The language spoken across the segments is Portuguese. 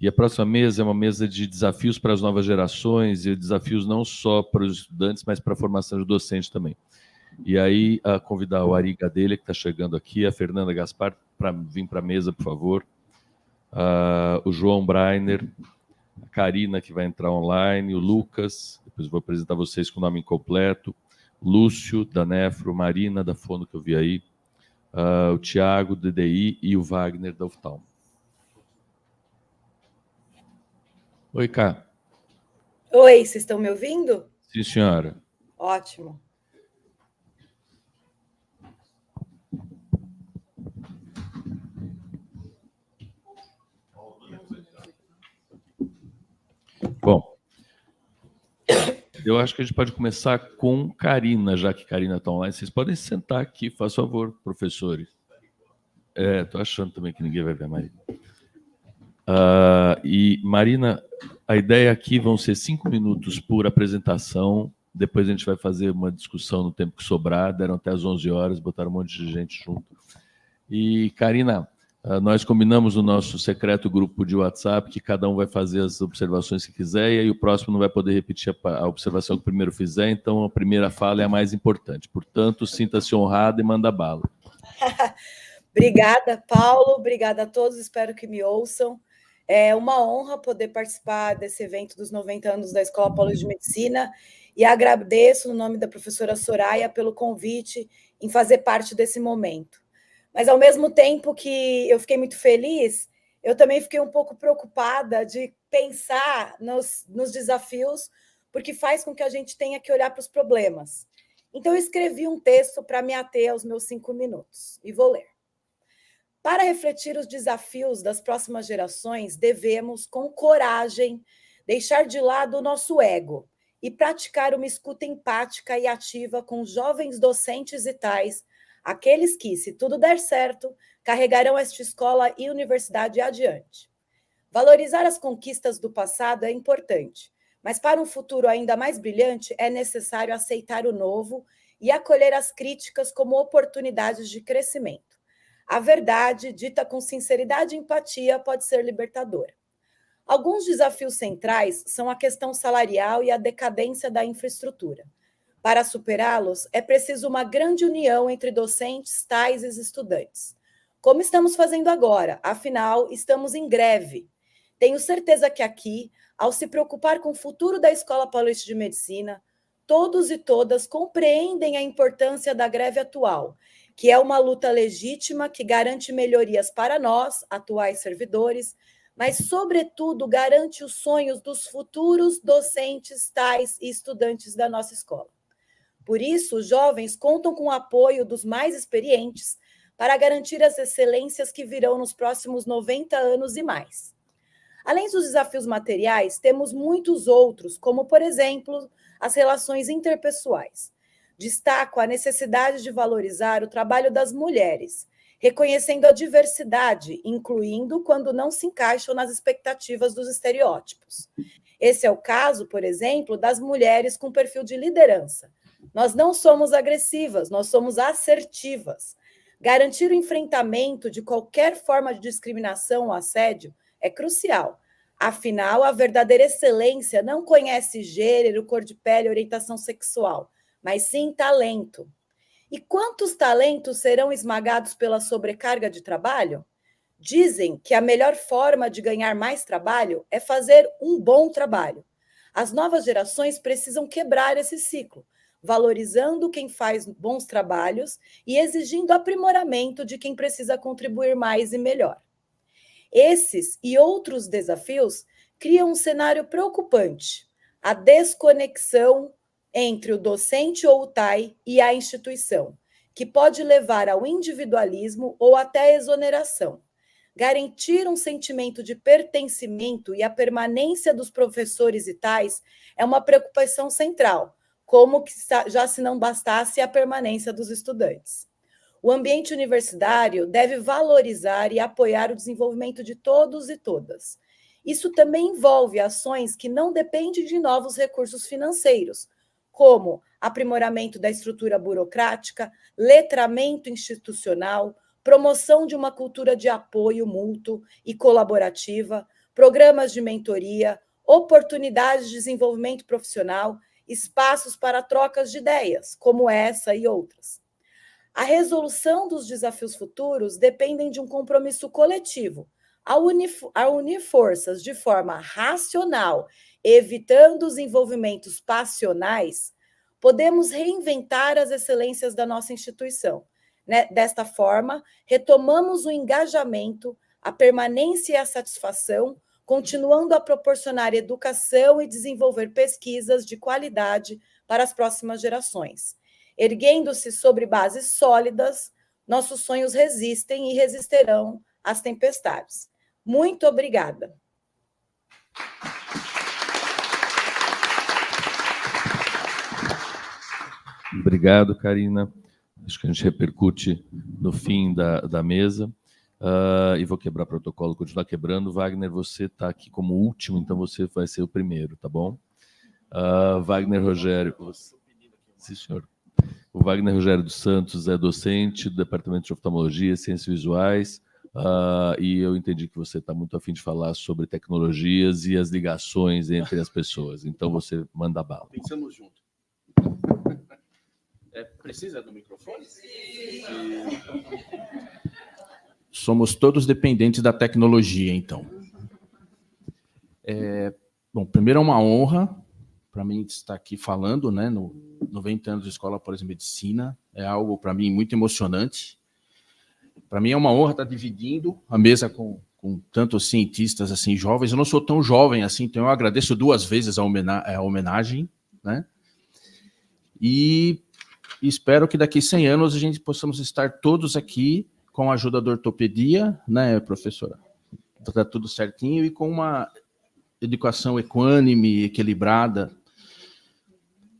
E a próxima mesa é uma mesa de desafios para as novas gerações, e desafios não só para os estudantes, mas para a formação de docentes também. E aí, convidar o Ari Gadelha, que está chegando aqui, a Fernanda Gaspar, para vir para a mesa, por favor. O João Breiner, a Karina, que vai entrar online, o Lucas, depois vou apresentar vocês com o nome incompleto, Lúcio, da Nefro, Marina, da Fono, que eu vi aí, o Tiago, do DDI, e o Wagner, da Uftalmo. Oi, Cá. Oi, vocês estão me ouvindo? Sim, senhora. Ótimo. Bom, eu acho que a gente pode começar com Karina, já que Karina está online. Vocês podem sentar aqui, faz favor, professores. Estou achando também que ninguém vai ver a Marina. E, Marina, a ideia aqui vão ser 5 minutos por apresentação, depois a gente vai fazer uma discussão no tempo que sobrar, deram até às 11 horas, botaram um monte de gente junto. E, Karina, nós combinamos no nosso secreto grupo de WhatsApp que cada um vai fazer as observações que quiser, e aí o próximo não vai poder repetir a observação que o primeiro fizer, então a primeira fala é a mais importante. Portanto, sinta-se honrado e manda bala. Obrigada, Paulo. Obrigada a todos. Espero que me ouçam. É uma honra poder participar desse evento dos 90 anos da Escola Paulista de Medicina e agradeço, no nome da professora Soraya, pelo convite em fazer parte desse momento. Mas, ao mesmo tempo que eu fiquei muito feliz, eu também fiquei um pouco preocupada de pensar nos desafios, porque faz com que a gente tenha que olhar para os problemas. Então, eu escrevi um texto para me ater aos meus 5 minutos, e vou ler. Para refletir os desafios das próximas gerações, devemos, com coragem, deixar de lado o nosso ego e praticar uma escuta empática e ativa com jovens docentes e tais, aqueles que, se tudo der certo, carregarão esta escola e universidade adiante. Valorizar as conquistas do passado é importante, mas para um futuro ainda mais brilhante é necessário aceitar o novo e acolher as críticas como oportunidades de crescimento. A verdade, dita com sinceridade e empatia, pode ser libertadora. Alguns desafios centrais são a questão salarial e a decadência da infraestrutura. Para superá-los, é preciso uma grande união entre docentes, tais e estudantes. Como estamos fazendo agora, afinal, estamos em greve. Tenho certeza que aqui, ao se preocupar com o futuro da Escola Paulista de Medicina, todos e todas compreendem a importância da greve atual, que é uma luta legítima que garante melhorias para nós, atuais servidores, mas, sobretudo, garante os sonhos dos futuros docentes, tais e estudantes da nossa escola. Por isso, os jovens contam com o apoio dos mais experientes para garantir as excelências que virão nos próximos 90 anos e mais. Além dos desafios materiais, temos muitos outros, como, por exemplo, as relações interpessoais. Destaco a necessidade de valorizar o trabalho das mulheres, reconhecendo a diversidade, incluindo quando não se encaixam nas expectativas dos estereótipos. Esse é o caso, por exemplo, das mulheres com perfil de liderança. Nós não somos agressivas, nós somos assertivas. Garantir o enfrentamento de qualquer forma de discriminação ou assédio é crucial. Afinal, a verdadeira excelência não conhece gênero, cor de pele, orientação sexual, mas sim talento. E quantos talentos serão esmagados pela sobrecarga de trabalho? Dizem que a melhor forma de ganhar mais trabalho é fazer um bom trabalho. As novas gerações precisam quebrar esse ciclo, valorizando quem faz bons trabalhos e exigindo aprimoramento de quem precisa contribuir mais e melhor. Esses e outros desafios criam um cenário preocupante: a desconexão entre o docente ou o TAI e a instituição, que pode levar ao individualismo ou até à exoneração. Garantir um sentimento de pertencimento e a permanência dos professores e tais é uma preocupação central, como que já se não bastasse a permanência dos estudantes. O ambiente universitário deve valorizar e apoiar o desenvolvimento de todos e todas. Isso também envolve ações que não dependem de novos recursos financeiros, como aprimoramento da estrutura burocrática, letramento institucional, promoção de uma cultura de apoio mútuo e colaborativa, programas de mentoria, oportunidades de desenvolvimento profissional, espaços para trocas de ideias, como essa e outras. A resolução dos desafios futuros dependem de um compromisso coletivo. Ao unir forças de forma racional, evitando os envolvimentos passionais, podemos reinventar as excelências da nossa instituição. Desta forma, retomamos o engajamento, a permanência e a satisfação, continuando a proporcionar educação e desenvolver pesquisas de qualidade para as próximas gerações. Erguendo-se sobre bases sólidas, nossos sonhos resistem e resistirão às tempestades. Muito obrigada. Obrigado, Karina. Acho que a gente repercute no fim da mesa. E vou quebrar protocolo, continuar quebrando. Wagner, você está aqui como último, então você vai ser o primeiro, tá bom? Wagner Rogério. Sim, senhor. O Wagner Rogério dos Santos é docente do Departamento de Oftalmologia e Ciências Visuais, e eu entendi que você está muito a fim de falar sobre tecnologias e as ligações entre as pessoas. Então você manda bala. Pensamos junto. Precisa do microfone? Somos todos dependentes da tecnologia, então. Bom, primeiro é uma honra para mim estar aqui falando, né, no 90 anos de Escola Paulista de Medicina. É algo, para mim, muito emocionante. Para mim é uma honra estar dividindo a mesa com tantos cientistas assim jovens. Eu não sou tão jovem assim, então eu agradeço 2 vezes a homenagem, né? E espero que daqui a 100 anos a gente possamos estar todos aqui com a ajuda da ortopedia, né, professora? Está tudo certinho e com uma educação equânime, equilibrada.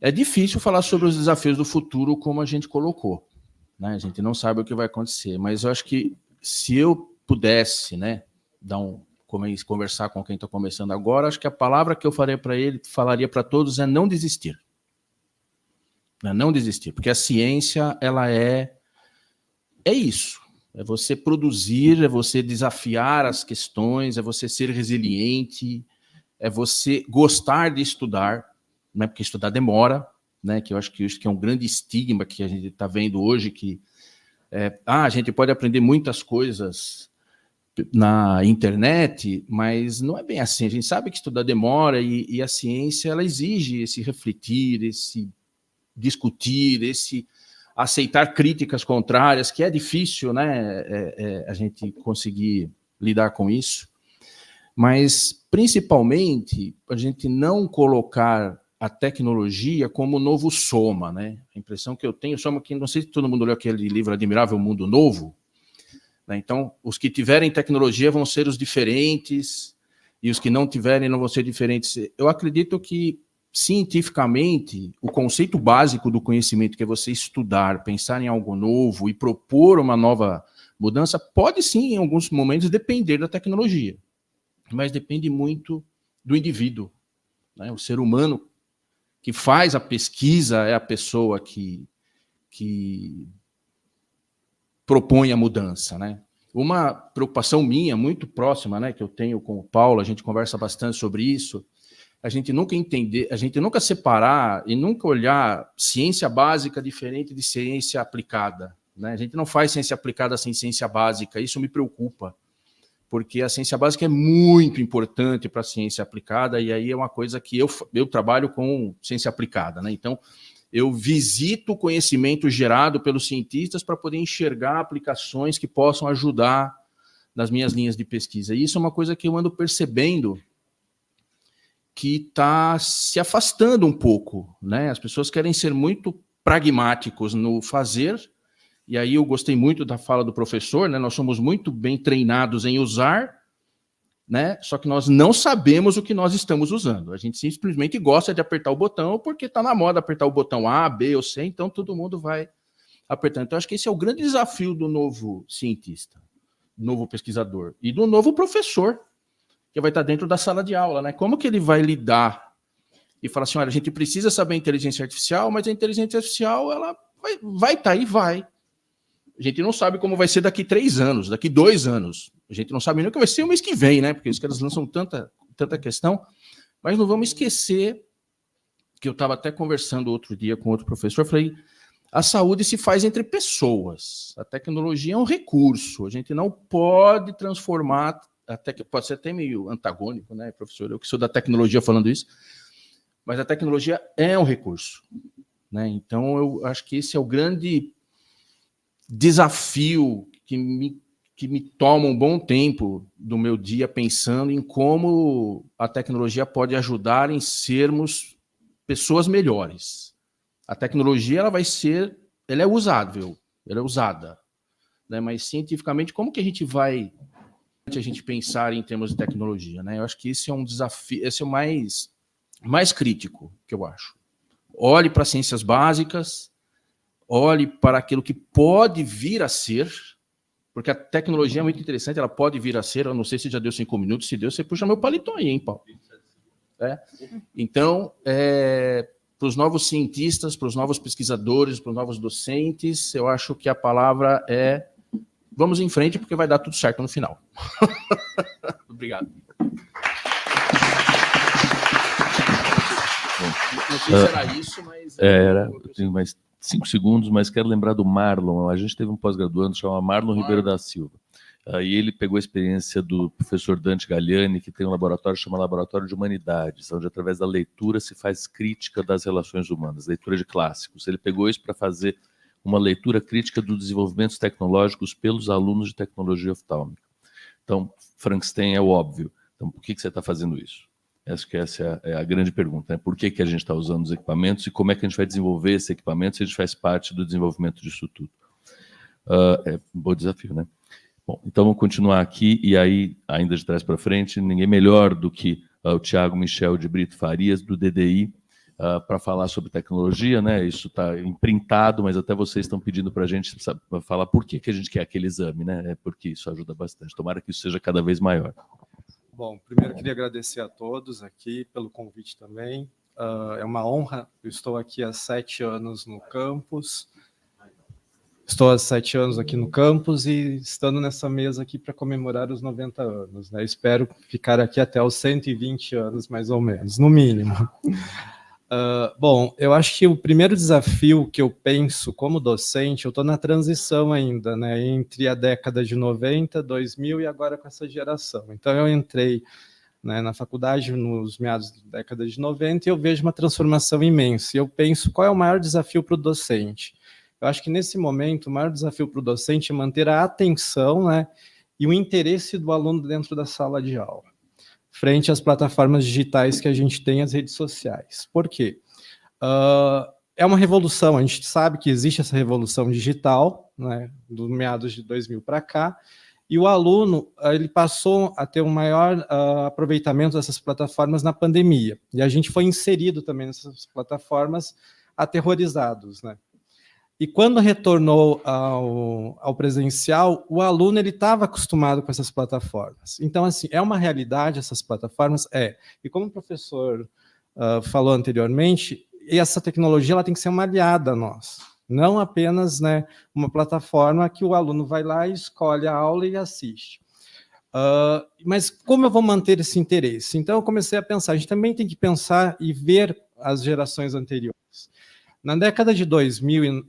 É difícil falar sobre os desafios do futuro como a gente colocou, né? A gente não sabe o que vai acontecer, mas eu acho que se eu pudesse, né, conversar com quem está começando agora, acho que a palavra que eu falaria para todos é não desistir. Não desistir, porque a ciência, ela é isso. É você produzir, é você desafiar as questões, é você ser resiliente, é você gostar de estudar, né, porque estudar demora, né, que eu acho que isso que é um grande estigma que a gente está vendo hoje, que a gente pode aprender muitas coisas na internet, mas não é bem assim. A gente sabe que estudar demora e a ciência, ela exige esse refletir, esse discutir, esse aceitar críticas contrárias, que é difícil, né, a gente conseguir lidar com isso, mas principalmente a gente não colocar a tecnologia como novo soma, né? A impressão que eu tenho, soma que não sei se todo mundo leu aquele livro Admirável Mundo Novo, né? Então, os que tiverem tecnologia vão ser os diferentes e os que não tiverem não vão ser diferentes. Eu acredito que cientificamente, o conceito básico do conhecimento, que é você estudar, pensar em algo novo e propor uma nova mudança, pode sim, em alguns momentos, depender da tecnologia, mas depende muito do indivíduo, né? O ser humano que faz a pesquisa é a pessoa que propõe a mudança, né? Uma preocupação minha, muito próxima, né, que eu tenho com o Paulo, a gente conversa bastante sobre isso, a gente nunca separar e nunca olhar ciência básica diferente de ciência aplicada, né? A gente não faz ciência aplicada sem ciência básica, isso me preocupa, porque a ciência básica é muito importante para a ciência aplicada, e aí é uma coisa que eu trabalho com ciência aplicada, né? Então, eu visito o conhecimento gerado pelos cientistas para poder enxergar aplicações que possam ajudar nas minhas linhas de pesquisa. E isso é uma coisa que eu ando percebendo que está se afastando um pouco, né? As pessoas querem ser muito pragmáticos no fazer, e aí eu gostei muito da fala do professor, né? Nós somos muito bem treinados em usar, né? Só que nós não sabemos o que nós estamos usando. A gente simplesmente gosta de apertar o botão porque está na moda apertar o botão A, B ou C, então todo mundo vai apertando. Então acho que esse é o grande desafio do novo cientista, do novo pesquisador e do novo professor, que vai estar dentro da sala de aula, né? Como que ele vai lidar e falar assim, olha, a gente precisa saber a inteligência artificial, mas a inteligência artificial, ela vai estar aí, vai. A gente não sabe como vai ser daqui 3 anos, daqui 2 anos. A gente não sabe nem o que vai ser o mês que vem, né? Porque os caras lançam tanta questão. Mas não vamos esquecer que eu estava até conversando outro dia com outro professor, falei, a saúde se faz entre pessoas. A tecnologia é um recurso. A gente não pode transformar, até que pode ser até meio antagônico, né, professor? Eu que sou da tecnologia falando isso, mas a tecnologia é um recurso, né? Então, eu acho que esse é o grande desafio que me toma um bom tempo do meu dia pensando em como a tecnologia pode ajudar em sermos pessoas melhores. A tecnologia ela é usável, ela é usada, né? Mas cientificamente, como que a gente vai pensar em termos de tecnologia, né? Eu acho que esse é um desafio, esse é o mais crítico que eu acho. Olhe para as ciências básicas, olhe para aquilo que pode vir a ser, porque a tecnologia é muito interessante, ela pode vir a ser, eu não sei se já deu 5 minutos, se deu, você puxa meu paletó aí, hein, Paulo? Então, para os novos cientistas, para os novos pesquisadores, para os novos docentes, eu acho que a palavra é vamos em frente, porque vai dar tudo certo no final. Obrigado. Não sei se era isso, mas... Tenho mais 5 segundos, mas quero lembrar do Marlon. A gente teve um pós-graduando chamado Marlon Ribeiro da Silva. E ele pegou a experiência do professor Dante Galliani, que tem um laboratório chamado Laboratório de Humanidades, onde através da leitura se faz crítica das relações humanas, leitura de clássicos. Ele pegou isso para fazer uma leitura crítica dos desenvolvimentos tecnológicos pelos alunos de tecnologia oftálmica. Então, Frankenstein é o óbvio. Então, por que você está fazendo isso? Acho que essa é a grande pergunta, né? Por que a gente está usando os equipamentos e como é que a gente vai desenvolver esses equipamentos se a gente faz parte do desenvolvimento disso tudo? É um bom desafio, né? Bom, então vamos continuar aqui, e aí, ainda de trás para frente, ninguém melhor do que o Tiago Michel de Brito Farias, do DDI, para falar sobre tecnologia, né? Isso está imprintado, mas até vocês estão pedindo para a gente falar por que a gente quer aquele exame, né? É porque isso ajuda bastante. Tomara que isso seja cada vez maior. Bom, primeiro queria agradecer a todos aqui pelo convite também. É uma honra, eu estou aqui há 7 anos no campus. Estou há 7 anos aqui no campus e estando nessa mesa aqui para comemorar os 90 anos, né? Espero ficar aqui até os 120 anos, mais ou menos, no mínimo. Bom, eu acho que o primeiro desafio que eu penso como docente, eu estou na transição ainda, né, entre a década de 90, 2000 e agora com essa geração. Então, eu entrei, né, na faculdade nos meados da década de 90 e eu vejo uma transformação imensa. E eu penso, qual é o maior desafio para o docente? Eu acho que, nesse momento, o maior desafio para o docente é manter a atenção, né, e o interesse do aluno dentro da sala de aula, frente às plataformas digitais que a gente tem, as redes sociais. Por quê? É uma revolução, a gente sabe que existe essa revolução digital, né, do meados de 2000 para cá, e o aluno ele passou a ter um maior aproveitamento dessas plataformas na pandemia, e a gente foi inserido também nessas plataformas aterrorizados, né? E quando retornou ao presencial, o aluno estava acostumado com essas plataformas. Então, assim, é uma realidade essas plataformas? É. E como o professor falou anteriormente, essa tecnologia ela tem que ser uma aliada a nós, não apenas, né, uma plataforma que o aluno vai lá e escolhe a aula e assiste. Mas como eu vou manter esse interesse? Então, eu comecei a pensar, a gente também tem que pensar e ver as gerações anteriores. Na década de 2000,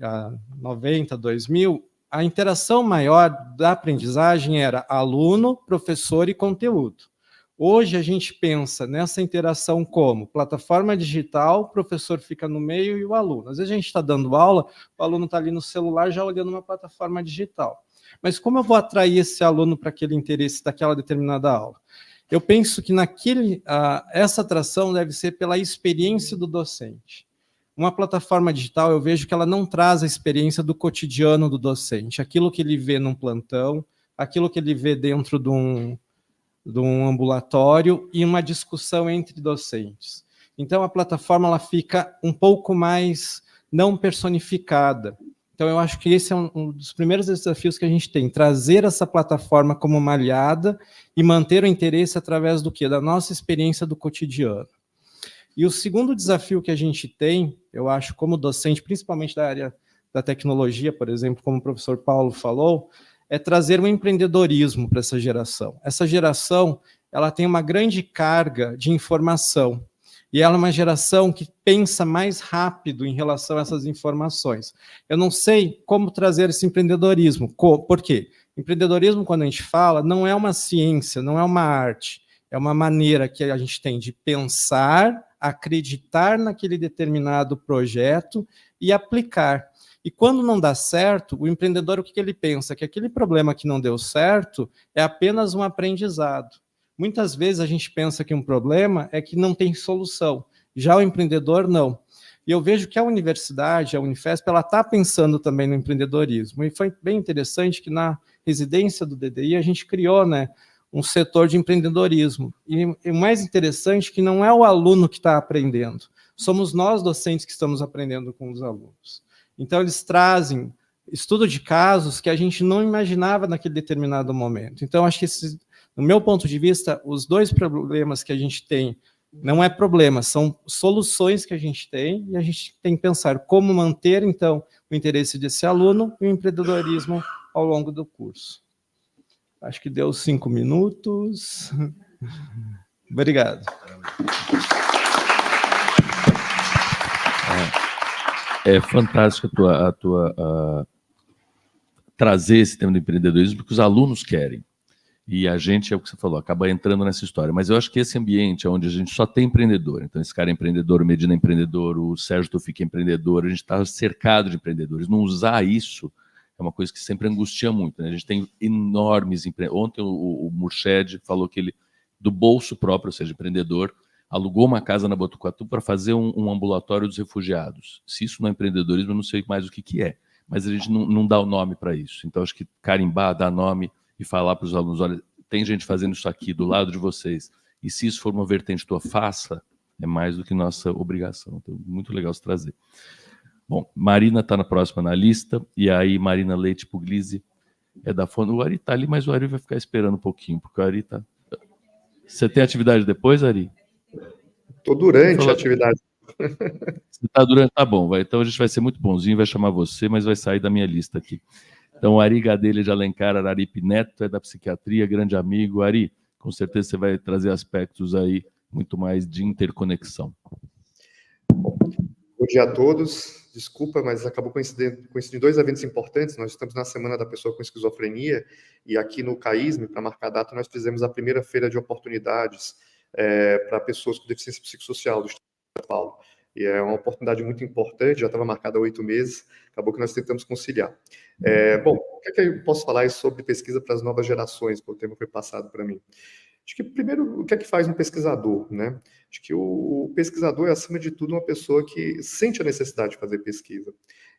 90, 2000, a interação maior da aprendizagem era aluno, professor e conteúdo. Hoje, a gente pensa nessa interação como plataforma digital, o professor fica no meio e o aluno. Às vezes, a gente está dando aula, o aluno está ali no celular já olhando uma plataforma digital. Mas como eu vou atrair esse aluno para aquele interesse daquela determinada aula? Eu penso que essa atração deve ser pela experiência do docente. Uma plataforma digital, eu vejo que ela não traz a experiência do cotidiano do docente, aquilo que ele vê num plantão, aquilo que ele vê dentro de um ambulatório e uma discussão entre docentes. Então, a plataforma ela fica um pouco mais não personificada. Então, eu acho que esse é um dos primeiros desafios que a gente tem, trazer essa plataforma como uma aliada e manter o interesse através do quê? Da nossa experiência do cotidiano. E o segundo desafio que a gente tem, eu acho, como docente, principalmente da área da tecnologia, por exemplo, como o professor Paulo falou, é trazer um empreendedorismo para essa geração. Essa geração, ela tem uma grande carga de informação, e ela é uma geração que pensa mais rápido em relação a essas informações. Eu não sei como trazer esse empreendedorismo. Por quê? Empreendedorismo, quando a gente fala, não é uma ciência, não é uma arte. É uma maneira que a gente tem de pensar, acreditar naquele determinado projeto e aplicar. E quando não dá certo, o empreendedor, o que ele pensa? Que aquele problema que não deu certo é apenas um aprendizado. Muitas vezes a gente pensa que um problema é que não tem solução. Já o empreendedor, não. E eu vejo que a universidade, a Unifesp, ela está pensando também no empreendedorismo. E foi bem interessante que na residência do DDI a gente criou, né, um setor de empreendedorismo. E o mais interessante é que não é o aluno que está aprendendo, somos nós, docentes, que estamos aprendendo com os alunos. Então, eles trazem estudo de casos que a gente não imaginava naquele determinado momento. Então, acho que, no meu ponto de vista, os dois problemas que a gente tem, não é problema, são soluções que a gente tem, e a gente tem que pensar como manter, então, o interesse desse aluno e o empreendedorismo ao longo do curso. Acho que deu 5 minutos. Obrigado. É fantástico trazer esse tema do empreendedorismo, porque os alunos querem. E a gente, é o que você falou, acaba entrando nessa história. Mas eu acho que esse ambiente onde a gente só tem empreendedor, então esse cara é empreendedor, o Medina é empreendedor, o Sérgio Tufik é empreendedor, a gente está cercado de empreendedores. Não usar isso é uma coisa que sempre angustia muito, né? A gente tem enormes empreendedores. Ontem o Murched falou que ele, do bolso próprio, ou seja, empreendedor, alugou uma casa na Botucatu para fazer um ambulatório dos refugiados. Se isso não é empreendedorismo, eu não sei mais o que é. Mas a gente não dá o nome para isso. Então, acho que carimbar, dar nome e falar para os alunos, olha, tem gente fazendo isso aqui do lado de vocês, e se isso for uma vertente tua, faça, é mais do que nossa obrigação. Então, muito legal se trazer. Bom, Marina está na próxima na lista, e aí Marina Leite Puglisi é da Fono. O Ari está ali, mas o Ari vai ficar esperando um pouquinho, porque o Ari está... Você tem atividade depois, Ari? Estou durante a atividade. Você está durante... Tá bom, vai. Então a gente vai ser muito bonzinho, vai chamar você, mas vai sair da minha lista aqui. Então, Ari Gadelha de Alencar Araripe Neto é da psiquiatria, grande amigo. Ari, com certeza você vai trazer aspectos aí muito mais de interconexão. Bom dia a todos. Desculpa, mas acabou coincidindo dois eventos importantes. Nós estamos na Semana da Pessoa com Esquizofrenia e aqui no CAISM, para marcar a data, nós fizemos a primeira feira de oportunidades para pessoas com deficiência psicossocial do Estado de São Paulo. E é uma oportunidade muito importante, já estava marcada há 8 meses, acabou que nós tentamos conciliar. Bom, o que é que eu posso falar sobre pesquisa para as novas gerações, porque o tema foi passado para mim? Acho que, primeiro, o que é que faz um pesquisador, né? Acho que o pesquisador é, acima de tudo, uma pessoa que sente a necessidade de fazer pesquisa.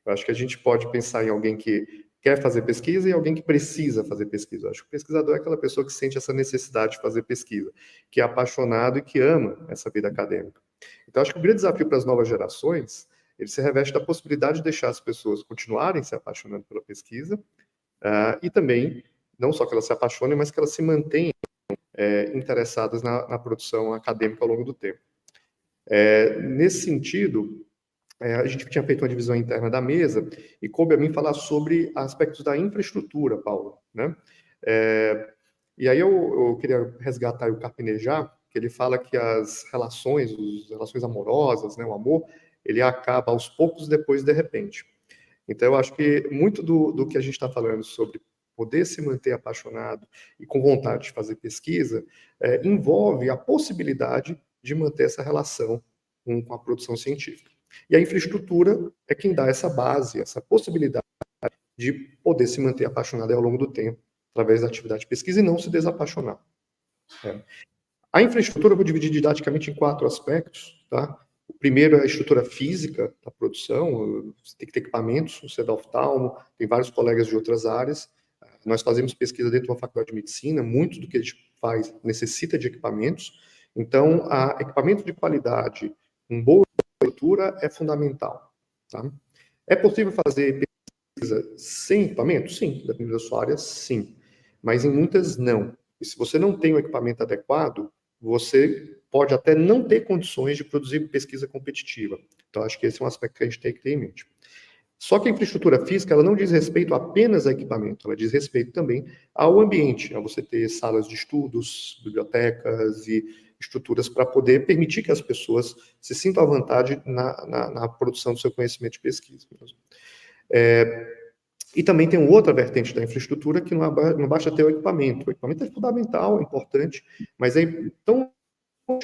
Eu acho que a gente pode pensar em alguém que quer fazer pesquisa e alguém que precisa fazer pesquisa. Eu acho que o pesquisador é aquela pessoa que sente essa necessidade de fazer pesquisa, que é apaixonado e que ama essa vida acadêmica. Então, acho que o grande desafio para as novas gerações, ele se reveste da possibilidade de deixar as pessoas continuarem se apaixonando pela pesquisa, e também, não só que elas se apaixonem, mas que elas se mantenham interessadas na produção acadêmica ao longo do tempo. Nesse sentido, a gente tinha feito uma divisão interna da mesa e coube a mim falar sobre aspectos da infraestrutura, Paulo, né? E aí eu queria resgatar o Carpinejar, que ele fala que as relações amorosas, né, o amor, ele acaba aos poucos, depois de repente. Então, eu acho que muito do que a gente está falando sobre poder se manter apaixonado e com vontade de fazer pesquisa, envolve a possibilidade de manter essa relação com a produção científica. E a infraestrutura é quem dá essa base, essa possibilidade de poder se manter apaixonado ao longo do tempo, através da atividade de pesquisa e não se desapaixonar. A infraestrutura eu vou dividir didaticamente em 4 aspectos, tá? O primeiro é a estrutura física da produção, você tem que ter equipamentos, o CEDA oftalmo, tem vários colegas de outras áreas. Nós fazemos pesquisa dentro de uma faculdade de medicina, muito do que a gente faz necessita de equipamentos. Então, equipamento de qualidade, uma boa estrutura é fundamental. Tá? É possível fazer pesquisa sem equipamento? Sim, dependendo da sua área, sim. Mas em muitas, não. E se você não tem o equipamento adequado, você pode até não ter condições de produzir pesquisa competitiva. Então, acho que esse é um aspecto que a gente tem que ter em mente. Só que a infraestrutura física, ela não diz respeito apenas a equipamento, ela diz respeito também ao ambiente, a você ter salas de estudos, bibliotecas e estruturas para poder permitir que as pessoas se sintam à vontade na produção do seu conhecimento de pesquisa. E também tem uma outra vertente da infraestrutura que não basta ter o equipamento. O equipamento é fundamental, é importante, mas é tão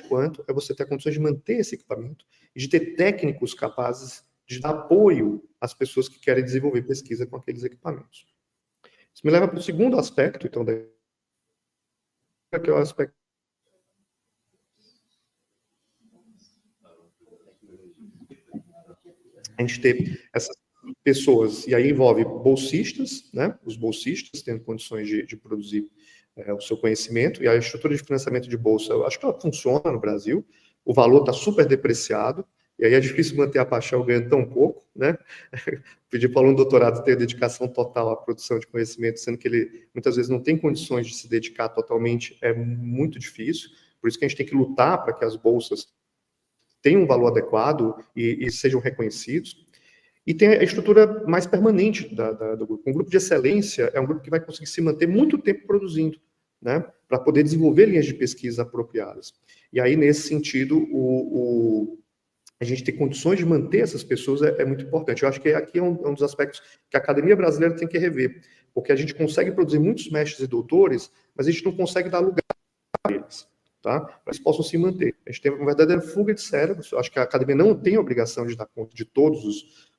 quanto é você ter condições de manter esse equipamento e de ter técnicos capazes de dar apoio às pessoas que querem desenvolver pesquisa com aqueles equipamentos. Isso me leva para o segundo aspecto, então, que é o aspecto a gente ter essas pessoas, e aí envolve bolsistas, né? Os bolsistas tendo condições de produzir o seu conhecimento, e a estrutura de financiamento de bolsa, eu acho que ela funciona no Brasil, o valor está super depreciado, e aí é difícil manter a paixão ganhando tão pouco, né? Pedir para o aluno doutorado ter dedicação total à produção de conhecimento, sendo que ele muitas vezes não tem condições de se dedicar totalmente, é muito difícil, por isso que a gente tem que lutar para que as bolsas tenham um valor adequado e sejam reconhecidos. E tem a estrutura mais permanente do grupo. Um grupo de excelência é um grupo que vai conseguir se manter muito tempo produzindo, né, para poder desenvolver linhas de pesquisa apropriadas. E aí, nesse sentido, a gente ter condições de manter essas pessoas é muito importante. Eu acho que aqui é um dos aspectos que a academia brasileira tem que rever, porque a gente consegue produzir muitos mestres e doutores, mas a gente não consegue dar lugar para eles, tá? Para que eles possam se manter. A gente tem uma verdadeira fuga de cérebros. Eu acho que a academia não tem a obrigação de dar conta de todos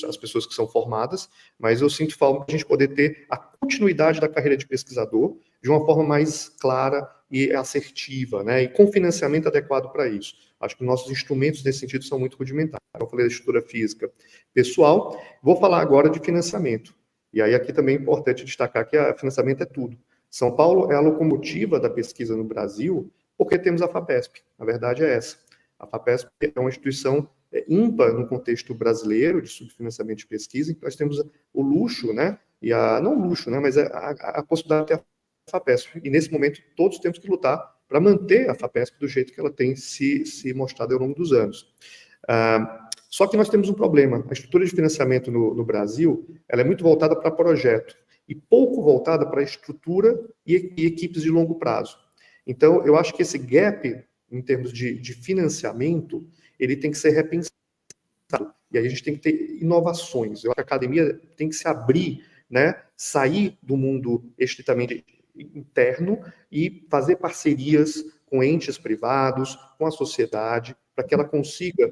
as pessoas que são formadas, mas eu sinto falta de a gente poder ter a continuidade da carreira de pesquisador de uma forma mais clara e assertiva, né, e com financiamento adequado para isso. Acho que nossos instrumentos nesse sentido são muito rudimentares. Eu falei da estrutura física pessoal, vou falar agora de financiamento. E aí aqui também é importante destacar que o financiamento é tudo. São Paulo é a locomotiva da pesquisa no Brasil, porque temos a FAPESP. A verdade é essa. A FAPESP é uma instituição ímpar no contexto brasileiro de subfinanciamento de pesquisa, em que nós temos o luxo, né, não o luxo, né, mas a possibilidade de ter a FAPESP. E nesse momento todos temos que lutar para manter a FAPESP do jeito que ela tem se mostrado ao longo dos anos. Só que nós temos um problema. A estrutura de financiamento no Brasil, ela é muito voltada para projeto e pouco voltada para estrutura e equipes de longo prazo. Então, eu acho que esse gap, em termos de financiamento, ele tem que ser repensado. E aí a gente tem que ter inovações. Eu acho que a academia tem que se abrir, né, sair do mundo estritamente interno e fazer parcerias com entes privados, com a sociedade, para que ela consiga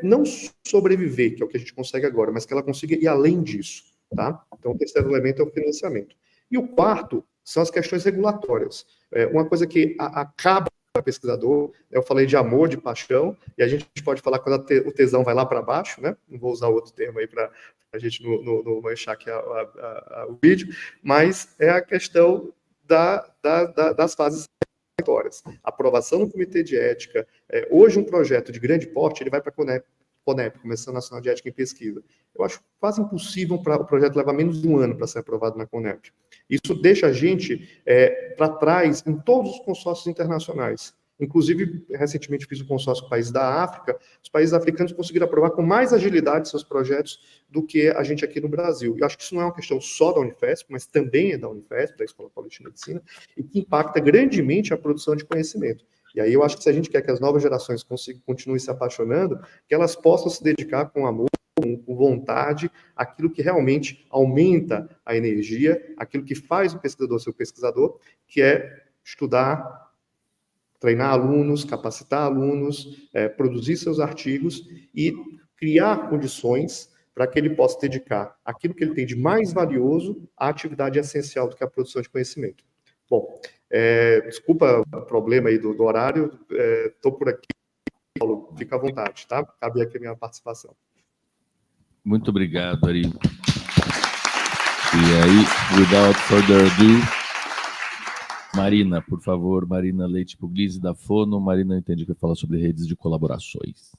não sobreviver, que é o que a gente consegue agora, mas que ela consiga ir além disso. Tá? Então, o terceiro elemento é o financiamento. E o quarto são as questões regulatórias. Uma coisa que acaba pesquisador, eu falei de amor, de paixão, e a gente pode falar quando o tesão vai lá para baixo, né? Não vou usar outro termo aí para a gente não manchar aqui o vídeo, mas é a questão das fases regulatórias. Aprovação no Comitê de Ética. Hoje, um projeto de grande porte, ele vai para a CONEP, Comissão Nacional de Ética em Pesquisa. Eu acho quase impossível para o projeto levar menos de um ano para ser aprovado na CONEP. Isso deixa a gente para trás em todos os consórcios internacionais. Inclusive, recentemente fiz um consórcio com países da África. Os países africanos conseguiram aprovar com mais agilidade seus projetos do que a gente aqui no Brasil. Eu acho que isso não é uma questão só da Unifesp, mas também é da Unifesp, da Escola Paulista de Medicina, e que impacta grandemente a produção de conhecimento. E aí eu acho que se a gente quer que as novas gerações continuem se apaixonando, que elas possam se dedicar com amor, com vontade, aquilo que realmente aumenta a energia, aquilo que faz o pesquisador ser o pesquisador, que é estudar, treinar alunos, capacitar alunos, produzir seus artigos e criar condições para que ele possa dedicar aquilo que ele tem de mais valioso à atividade essencial do que a produção de conhecimento. Bom, desculpa o problema aí do horário, estou por aqui, Paulo, fica à vontade, tá? Cabe aqui a minha participação. Muito obrigado, Ari. E aí, without further ado, Marina, por favor, Marina Leite Puglisi, da Fono. Marina entende que vai falar sobre redes de colaborações.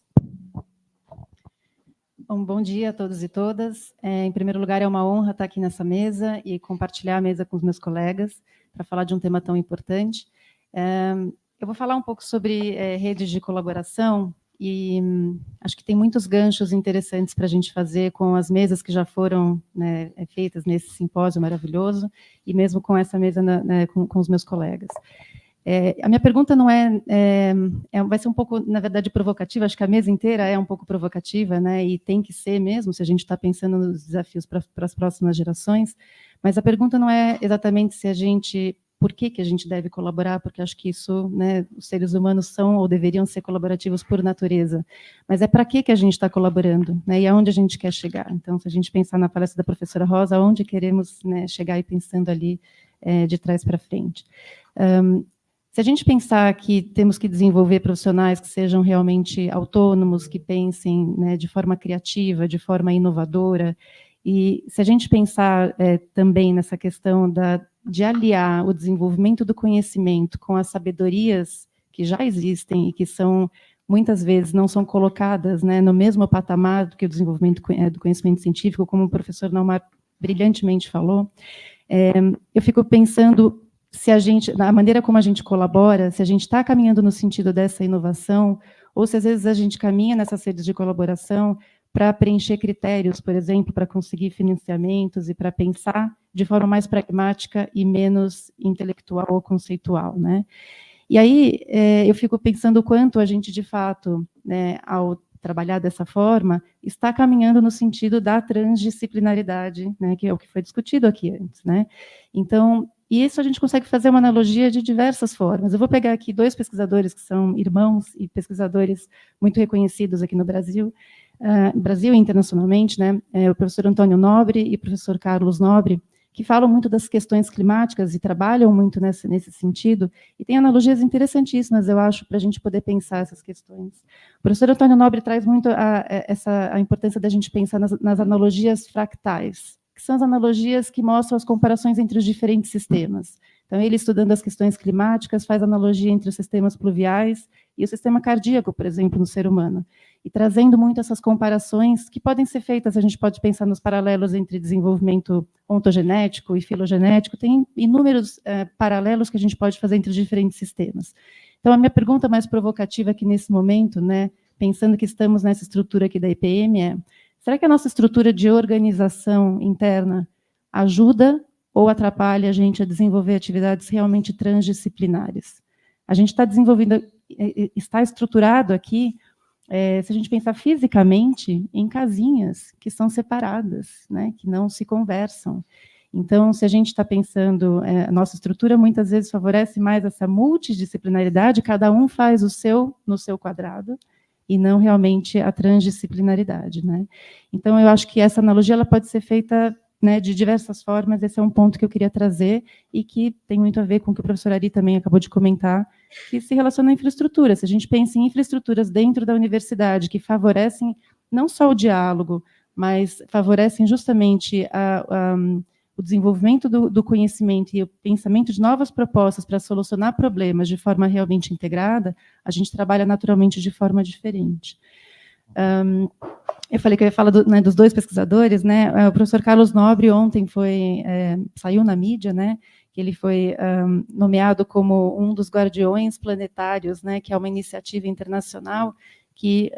Bom dia a todos e todas. Em primeiro lugar, é uma honra estar aqui nessa mesa e compartilhar a mesa com os meus colegas para falar de um tema tão importante. Eu vou falar um pouco sobre redes de colaboração e acho que tem muitos ganchos interessantes para a gente fazer com as mesas que já foram, né, feitas nesse simpósio maravilhoso, e mesmo com essa mesa, né, com os meus colegas. A minha pergunta não vai ser um pouco, na verdade, provocativa, acho que a mesa inteira é um pouco provocativa, né, e tem que ser mesmo, se a gente está pensando nos desafios para as próximas gerações, mas a pergunta não é exatamente por que a gente deve colaborar, porque acho que isso, né, os seres humanos são ou deveriam ser colaborativos por natureza, mas é para que a gente está colaborando, né, e aonde a gente quer chegar. Então, se a gente pensar na palestra da professora Rosa, aonde queremos, né, chegar e pensando ali de trás para frente. Se a gente pensar que temos que desenvolver profissionais que sejam realmente autônomos, que pensem, né, de forma criativa, de forma inovadora, e se a gente pensar também nessa questão de aliar o desenvolvimento do conhecimento com as sabedorias que já existem e que muitas vezes não são colocadas, né, no mesmo patamar do que o desenvolvimento do conhecimento científico, como o professor Naumar brilhantemente falou, eu fico pensando na maneira como a gente colabora, se a gente está caminhando no sentido dessa inovação, ou se às vezes a gente caminha nessas redes de colaboração para preencher critérios, por exemplo, para conseguir financiamentos e para pensar de forma mais pragmática e menos intelectual ou conceitual, né? E aí eu fico pensando o quanto a gente, de fato, né, ao trabalhar dessa forma, está caminhando no sentido da transdisciplinaridade, né, que é o que foi discutido aqui antes, né? Então, isso a gente consegue fazer uma analogia de diversas formas. Eu vou pegar aqui 2 pesquisadores que são irmãos e pesquisadores muito reconhecidos aqui no Brasil, Brasil e internacionalmente, né? O professor Antônio Nobre e o professor Carlos Nobre, que falam muito das questões climáticas e trabalham muito nesse sentido, e tem analogias interessantíssimas, eu acho, para a gente poder pensar essas questões. O professor Antônio Nobre traz muito a importância da gente pensar nas analogias fractais, que são as analogias que mostram as comparações entre os diferentes sistemas. Então, ele, estudando as questões climáticas, faz analogia entre os sistemas pluviais e o sistema cardíaco, por exemplo, no ser humano, e trazendo muito essas comparações que podem ser feitas, a gente pode pensar nos paralelos entre desenvolvimento ontogenético e filogenético, tem inúmeros paralelos que a gente pode fazer entre os diferentes sistemas. Então, a minha pergunta mais provocativa aqui nesse momento, né, pensando que estamos nessa estrutura aqui da IPM, será que a nossa estrutura de organização interna ajuda ou atrapalha a gente a desenvolver atividades realmente transdisciplinares? A gente está desenvolvendo, está estruturado aqui, se a gente pensar fisicamente, em casinhas que são separadas, né, que não se conversam. Então, se a gente está pensando, a nossa estrutura muitas vezes favorece mais essa multidisciplinaridade, cada um faz no seu quadrado, e não realmente a transdisciplinaridade, né? Então, eu acho que essa analogia ela pode ser feita, né, de diversas formas. Esse é um ponto que eu queria trazer e que tem muito a ver com o que o professor Ari também acabou de comentar, que se relaciona à infraestrutura. Se a gente pensa em infraestruturas dentro da universidade que favorecem não só o diálogo, mas favorecem justamente o desenvolvimento do conhecimento e o pensamento de novas propostas para solucionar problemas de forma realmente integrada, a gente trabalha naturalmente de forma diferente. Eu falei que eu ia falar dos 2 pesquisadores, né? O professor Carlos Nobre ontem saiu na mídia, né? Que ele foi nomeado como um dos guardiões planetários, né? Que é uma iniciativa internacional que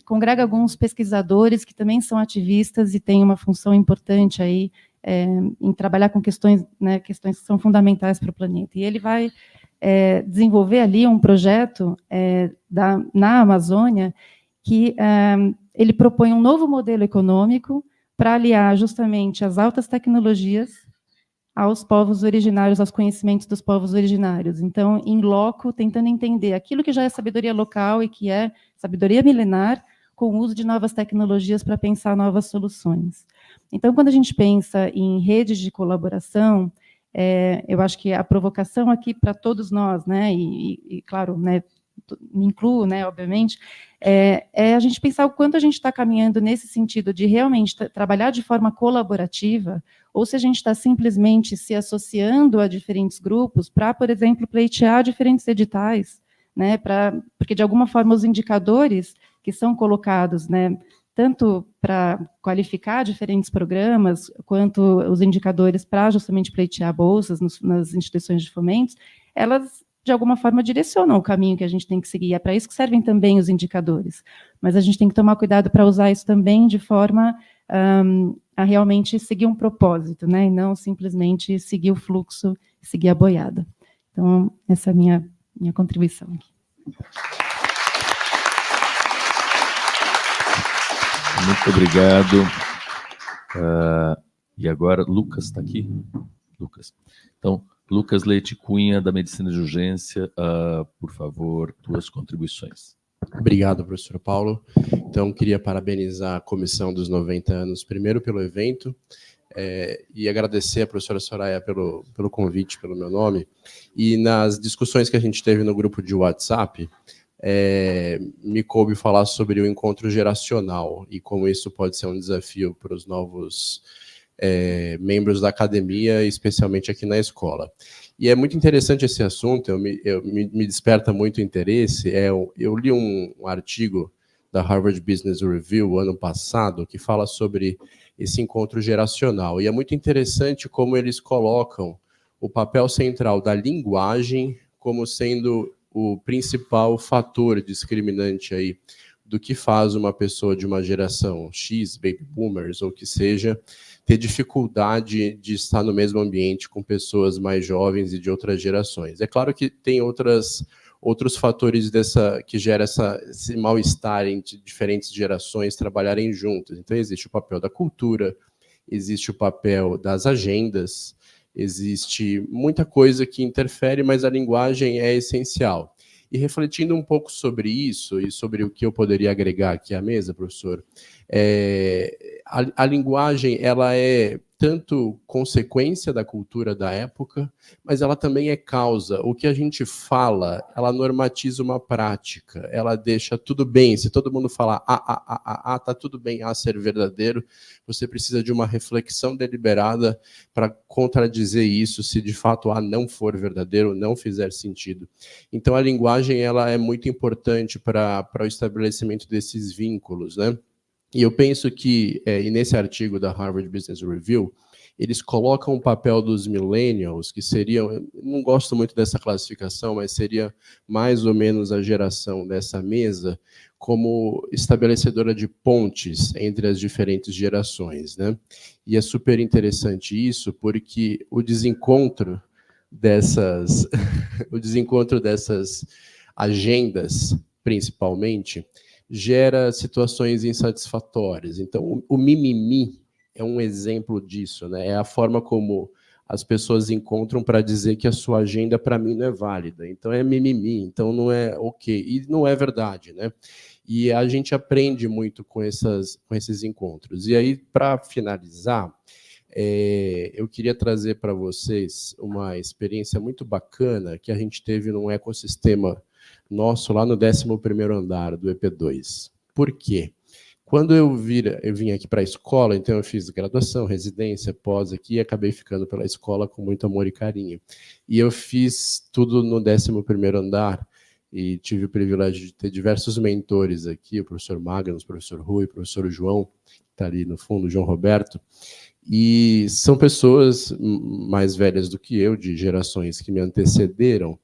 congrega alguns pesquisadores que também são ativistas e têm uma função importante aí em trabalhar com questões, né, questões que são fundamentais para o planeta. E ele vai desenvolver ali um projeto na Amazônia que ele propõe um novo modelo econômico para aliar justamente as altas tecnologias aos povos originários, aos conhecimentos dos povos originários. Então, em loco, tentando entender aquilo que já é sabedoria local e que é sabedoria milenar, com o uso de novas tecnologias para pensar novas soluções. Então, quando a gente pensa em redes de colaboração, eu acho que a provocação aqui para todos nós, né, e claro, né, me incluo, né, obviamente, é a gente pensar o quanto a gente está caminhando nesse sentido de realmente trabalhar de forma colaborativa, ou se a gente está simplesmente se associando a diferentes grupos para, por exemplo, pleitear diferentes editais, né, porque, de alguma forma, os indicadores que são colocados, né, tanto para qualificar diferentes programas, quanto os indicadores para justamente pleitear bolsas nas instituições de fomento, elas, de alguma forma, direcionam o caminho que a gente tem que seguir. É para isso que servem também os indicadores. Mas a gente tem que tomar cuidado para usar isso também de forma a realmente seguir um propósito, né? E não simplesmente seguir o fluxo, seguir a boiada. Então, essa é a minha contribuição aqui. Muito obrigado. E agora, Lucas está aqui? Lucas. Então, Lucas Leite Cunha, da Medicina de Urgência, por favor, tuas contribuições. Obrigado, professor Paulo. Então, queria parabenizar a comissão dos 90 anos, primeiro pelo evento, e agradecer a professora Soraya pelo convite, pelo meu nome. E nas discussões que a gente teve no grupo de WhatsApp, me coube falar sobre o encontro geracional e como isso pode ser um desafio para os novos membros da academia, especialmente aqui na escola. E é muito interessante esse assunto, me desperta muito interesse. Eu li um artigo da Harvard Business Review, ano passado, que fala sobre esse encontro geracional. E é muito interessante como eles colocam o papel central da linguagem como sendo o principal fator discriminante aí do que faz uma pessoa de uma geração X, baby boomers, ou que seja, ter dificuldade de estar no mesmo ambiente com pessoas mais jovens e de outras gerações. É claro que tem outros fatores que gera esse mal-estar entre diferentes gerações trabalharem juntas. Então, existe o papel da cultura, existe o papel das agendas, existe muita coisa que interfere, mas a linguagem é essencial. E refletindo um pouco sobre isso e sobre o que eu poderia agregar aqui à mesa, professor, a linguagem ela é tanto consequência da cultura da época, mas ela também é causa. O que a gente fala, ela normatiza uma prática, ela deixa tudo bem. Se todo mundo falar tá tudo bem, ser verdadeiro, você precisa de uma reflexão deliberada para contradizer isso, se de fato não for verdadeiro, não fizer sentido. Então a linguagem ela é muito importante para o estabelecimento desses vínculos, né? E eu penso que, e nesse artigo da Harvard Business Review, eles colocam o papel dos millennials, que seriam, não gosto muito dessa classificação, mas seria mais ou menos a geração dessa mesa, como estabelecedora de pontes entre as diferentes gerações, né? E é super interessante isso, porque o desencontro dessas agendas, principalmente, gera situações insatisfatórias. Então, o mimimi é um exemplo disso, né? É a forma como as pessoas encontram para dizer que a sua agenda, para mim, não é válida. Então, é mimimi, então não é ok. E não é verdade, né? E a gente aprende muito com esses encontros. E aí, para finalizar, eu queria trazer para vocês uma experiência muito bacana que a gente teve num ecossistema nosso lá no 11º andar do EP2. Por quê? Quando eu vim aqui para a escola, então eu fiz graduação, residência, pós aqui, e acabei ficando pela escola com muito amor e carinho. E eu fiz tudo no 11º andar, e tive o privilégio de ter diversos mentores aqui, o professor Magnus, o professor Rui, o professor João, que está ali no fundo, o João Roberto, e são pessoas mais velhas do que eu, de gerações que me antecederam,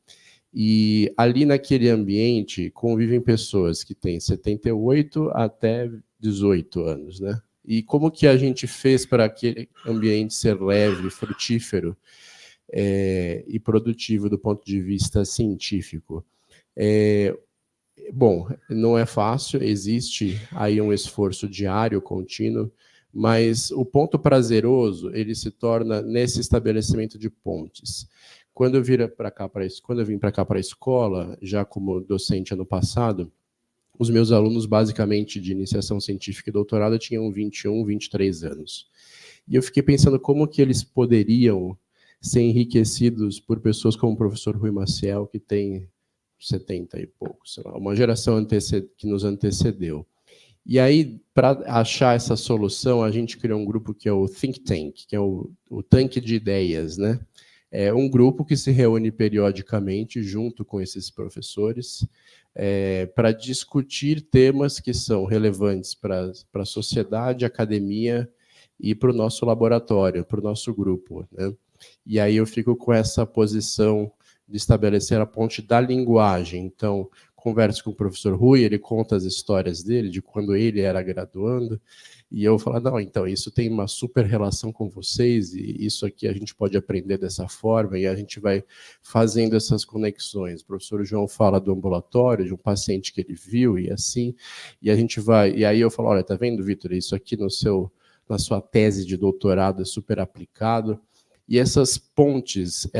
e ali naquele ambiente convivem pessoas que têm 78 até 18 anos, né? E como que a gente fez para aquele ambiente ser leve, frutífero e produtivo do ponto de vista científico? Bom, não é fácil, existe aí um esforço diário, contínuo, mas o ponto prazeroso ele se torna nesse estabelecimento de pontes. Quando eu vim para cá para a escola, já como docente ano passado, os meus alunos, basicamente de iniciação científica e doutorado, tinham 21, 23 anos. E eu fiquei pensando como que eles poderiam ser enriquecidos por pessoas como o professor Rui Maciel, que tem 70 e poucos, sei lá, uma geração que nos antecedeu. E aí, para achar essa solução, a gente criou um grupo que é o Think Tank, que é o tanque de ideias, né? É um grupo que se reúne periodicamente junto com esses professores para discutir temas que são relevantes para a sociedade, academia e para o nosso laboratório, para o nosso grupo, né? E aí eu fico com essa posição de estabelecer a ponte da linguagem. Então, converso com o professor Rui, ele conta as histórias dele, de quando ele era graduando, e eu falo, não, então, isso tem uma super relação com vocês, e isso aqui a gente pode aprender dessa forma, e a gente vai fazendo essas conexões. O professor João fala do ambulatório, de um paciente que ele viu, e assim, e a gente vai, e aí eu falo, olha, tá vendo, Vitor, isso aqui na sua tese de doutorado é super aplicado. E essas pontes,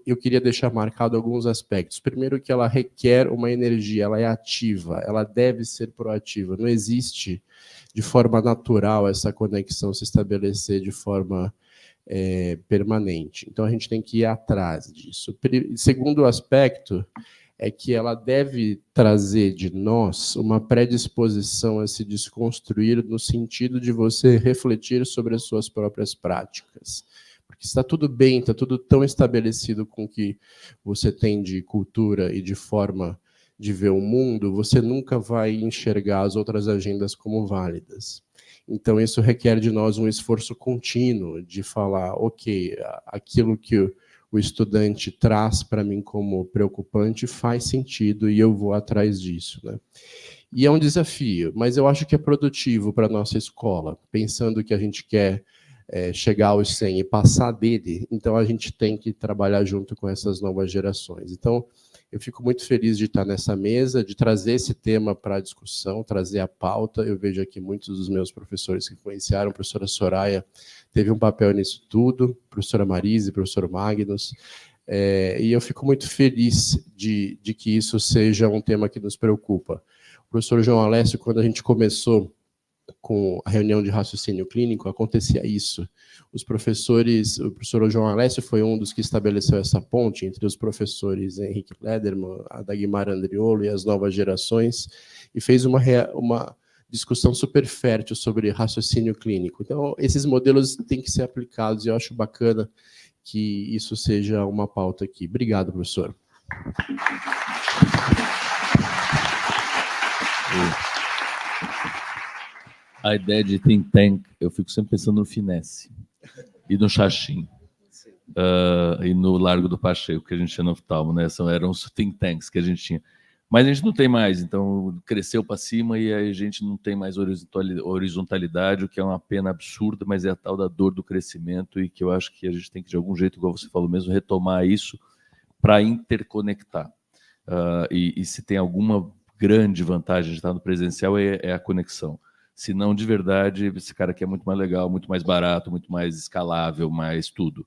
eu queria deixar marcado alguns aspectos. Primeiro, que ela requer uma energia, ela é ativa, ela deve ser proativa. Não existe de forma natural essa conexão se estabelecer de forma permanente. Então, a gente tem que ir atrás disso. Segundo aspecto é que ela deve trazer de nós uma predisposição a se desconstruir no sentido de você refletir sobre as suas próprias práticas. Porque está tudo bem, está tudo tão estabelecido com o que você tem de cultura e de forma de ver o mundo, você nunca vai enxergar as outras agendas como válidas. Então, isso requer de nós um esforço contínuo de falar, ok, aquilo que o estudante traz para mim como preocupante faz sentido e eu vou atrás disso, né? E é um desafio, mas eu acho que é produtivo para a nossa escola, pensando que a gente quer chegar aos 100 e passar dele, então a gente tem que trabalhar junto com essas novas gerações. Então, eu fico muito feliz de estar nessa mesa, de trazer esse tema para a discussão, trazer a pauta. Eu vejo aqui muitos dos meus professores que influenciaram, a professora Soraya teve um papel nisso tudo, a professora Marise, o professor Magnus, e eu fico muito feliz de que isso seja um tema que nos preocupa. O professor João Alessio, quando a gente começou com a reunião de raciocínio clínico, acontecia isso. Os professores, o professor João Alessio foi um dos que estabeleceu essa ponte entre os professores Henrique Lederman, a Dagmar Andriolo e as novas gerações, e fez uma discussão super fértil sobre raciocínio clínico. Então, esses modelos têm que ser aplicados, e eu acho bacana que isso seja uma pauta aqui. Obrigado, professor. A ideia de think tank, eu fico sempre pensando no Finesse e no Xaxim, e no Largo do Pacheco, que a gente tinha no oftalmo, né? Eram os think tanks que a gente tinha. Mas a gente não tem mais, então cresceu para cima e a gente não tem mais horizontalidade, o que é uma pena absurda, mas é a tal da dor do crescimento, e que eu acho que a gente tem que, de algum jeito, igual você falou mesmo, retomar isso para interconectar. E se tem alguma grande vantagem de estar no presencial é a conexão. Se não, de verdade, esse cara aqui é muito mais legal, muito mais barato, muito mais escalável, mais tudo.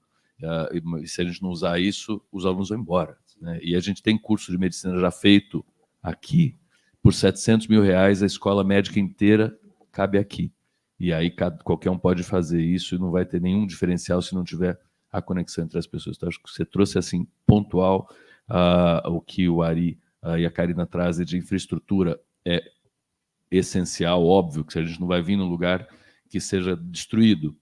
E se a gente não usar isso, os alunos vão embora, né? E a gente tem curso de medicina já feito aqui, por R$700 mil, a escola médica inteira cabe aqui. E aí qualquer um pode fazer isso e não vai ter nenhum diferencial se não tiver a conexão entre as pessoas. Então, acho que você trouxe, assim, pontual, o que o Ari e a Karina trazem de infraestrutura é essencial, óbvio, que a gente não vai vir num lugar que seja destruído.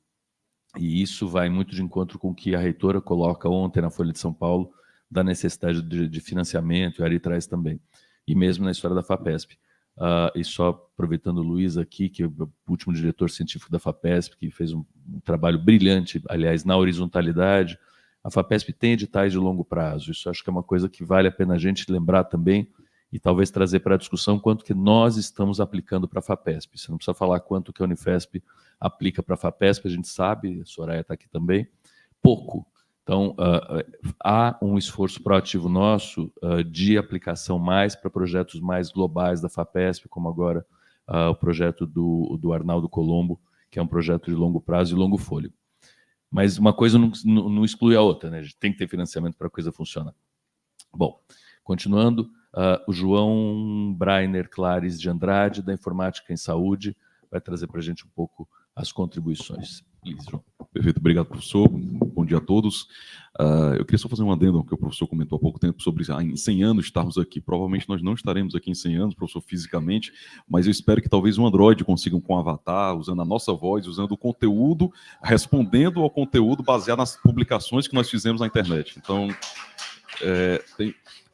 E isso vai muito de encontro com o que a reitora coloca ontem na Folha de São Paulo, da necessidade de financiamento, e a Ari traz também. E mesmo na história da FAPESP. E só aproveitando o Luiz aqui, que é o último diretor científico da FAPESP, que fez um trabalho brilhante, aliás, na horizontalidade. A FAPESP tem editais de longo prazo. Isso acho que é uma coisa que vale a pena a gente lembrar também, e talvez trazer para a discussão quanto que nós estamos aplicando para a FAPESP. Você não precisa falar quanto que a Unifesp aplica para a FAPESP, a gente sabe, a Soraya está aqui também, pouco. Então, há um esforço proativo nosso de aplicação mais para projetos mais globais da FAPESP, como agora o projeto do Arnaldo Colombo, que é um projeto de longo prazo e longo fôlego. Mas uma coisa não exclui a outra, né? A gente tem que ter financiamento para a coisa funcionar. Bom, continuando, o João Brainer Clares de Andrade, da Informática em Saúde, vai trazer para a gente um pouco as contribuições. Liz, João. Perfeito, obrigado, professor. Bom dia a todos. Eu queria só fazer um adendo, que o professor comentou há pouco tempo sobre em 100 anos estarmos aqui. Provavelmente nós não estaremos aqui em 100 anos, professor, fisicamente, mas eu espero que talvez um Android consiga com um avatar, usando a nossa voz, usando o conteúdo, respondendo ao conteúdo baseado nas publicações que nós fizemos na internet. Então,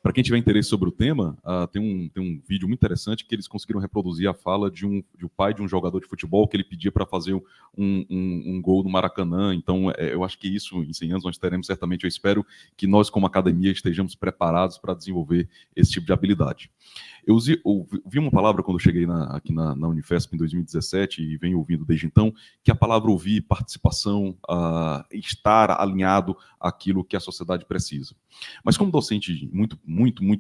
Para quem tiver interesse sobre o tema, tem um vídeo muito interessante que eles conseguiram reproduzir a fala de um pai de um jogador de futebol que ele pedia para fazer um gol no Maracanã. Então, eu acho que isso, em 100 anos, nós teremos certamente, eu espero que nós, como academia, estejamos preparados para desenvolver esse tipo de habilidade. Eu vi uma palavra quando eu cheguei aqui na Unifesp em 2017 e venho ouvindo desde então, que a palavra ouvir, participação, estar alinhado àquilo que a sociedade precisa. Mas como docente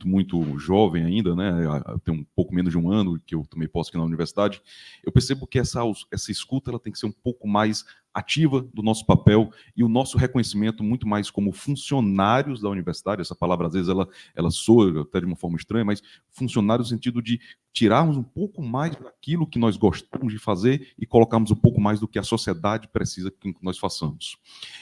muito jovem ainda, né, tem um pouco menos de um ano que eu tomei posse aqui na universidade, eu percebo que essa escuta ela tem que ser um pouco mais ativa do nosso papel e o nosso reconhecimento muito mais como funcionários da universidade. Essa palavra, às vezes, ela soa até de uma forma estranha, mas funcionários no sentido de tirarmos um pouco mais daquilo que nós gostamos de fazer e colocarmos um pouco mais do que a sociedade precisa que nós façamos.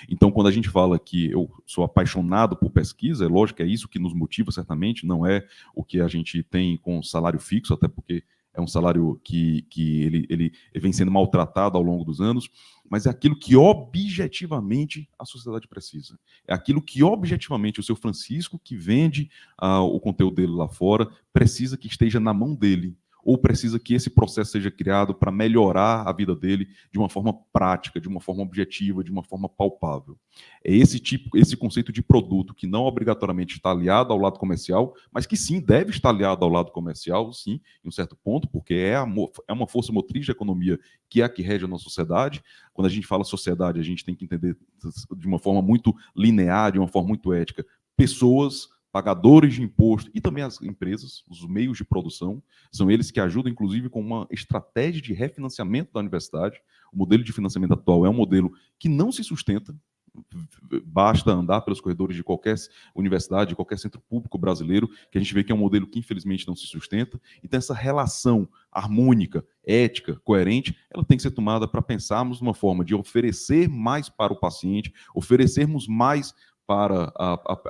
Então, quando a gente fala que eu sou apaixonado por pesquisa, é lógico que é isso que nos motiva, certamente, não é o que a gente tem com salário fixo, até porque é um salário que ele vem sendo maltratado ao longo dos anos, mas é aquilo que objetivamente a sociedade precisa. É aquilo que objetivamente o seu Francisco, que vende o conteúdo dele lá fora, precisa que esteja na mão dele, ou precisa que esse processo seja criado para melhorar a vida dele de uma forma prática, de uma forma objetiva, de uma forma palpável. É esse conceito de produto que não obrigatoriamente está aliado ao lado comercial, mas que sim, deve estar aliado ao lado comercial, sim, em um certo ponto, porque é uma força motriz da economia que é a que rege a nossa sociedade. Quando a gente fala sociedade, a gente tem que entender de uma forma muito linear, de uma forma muito ética, pessoas, pagadores de imposto e também as empresas, os meios de produção, são eles que ajudam, inclusive, com uma estratégia de refinanciamento da universidade. O modelo de financiamento atual é um modelo que não se sustenta, basta andar pelos corredores de qualquer universidade, de qualquer centro público brasileiro, que a gente vê que é um modelo que, infelizmente, não se sustenta. Então, essa relação harmônica, ética, coerente, ela tem que ser tomada para pensarmos numa forma de oferecer mais para o paciente, oferecermos mais para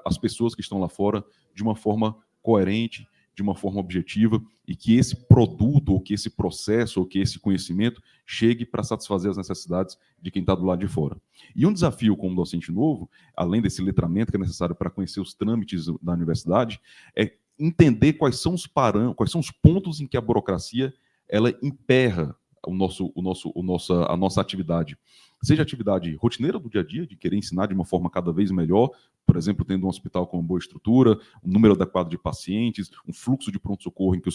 as pessoas que estão lá fora de uma forma coerente, de uma forma objetiva, e que esse produto, ou que esse processo, ou que esse conhecimento chegue para satisfazer as necessidades de quem está do lado de fora. E um desafio como docente novo, além desse letramento que é necessário para conhecer os trâmites da universidade, é entender quais são os pontos em que a burocracia ela emperra a nossa atividade. Seja atividade rotineira do dia a dia, de querer ensinar de uma forma cada vez melhor, por exemplo, tendo um hospital com uma boa estrutura, um número adequado de pacientes, um fluxo de pronto-socorro em que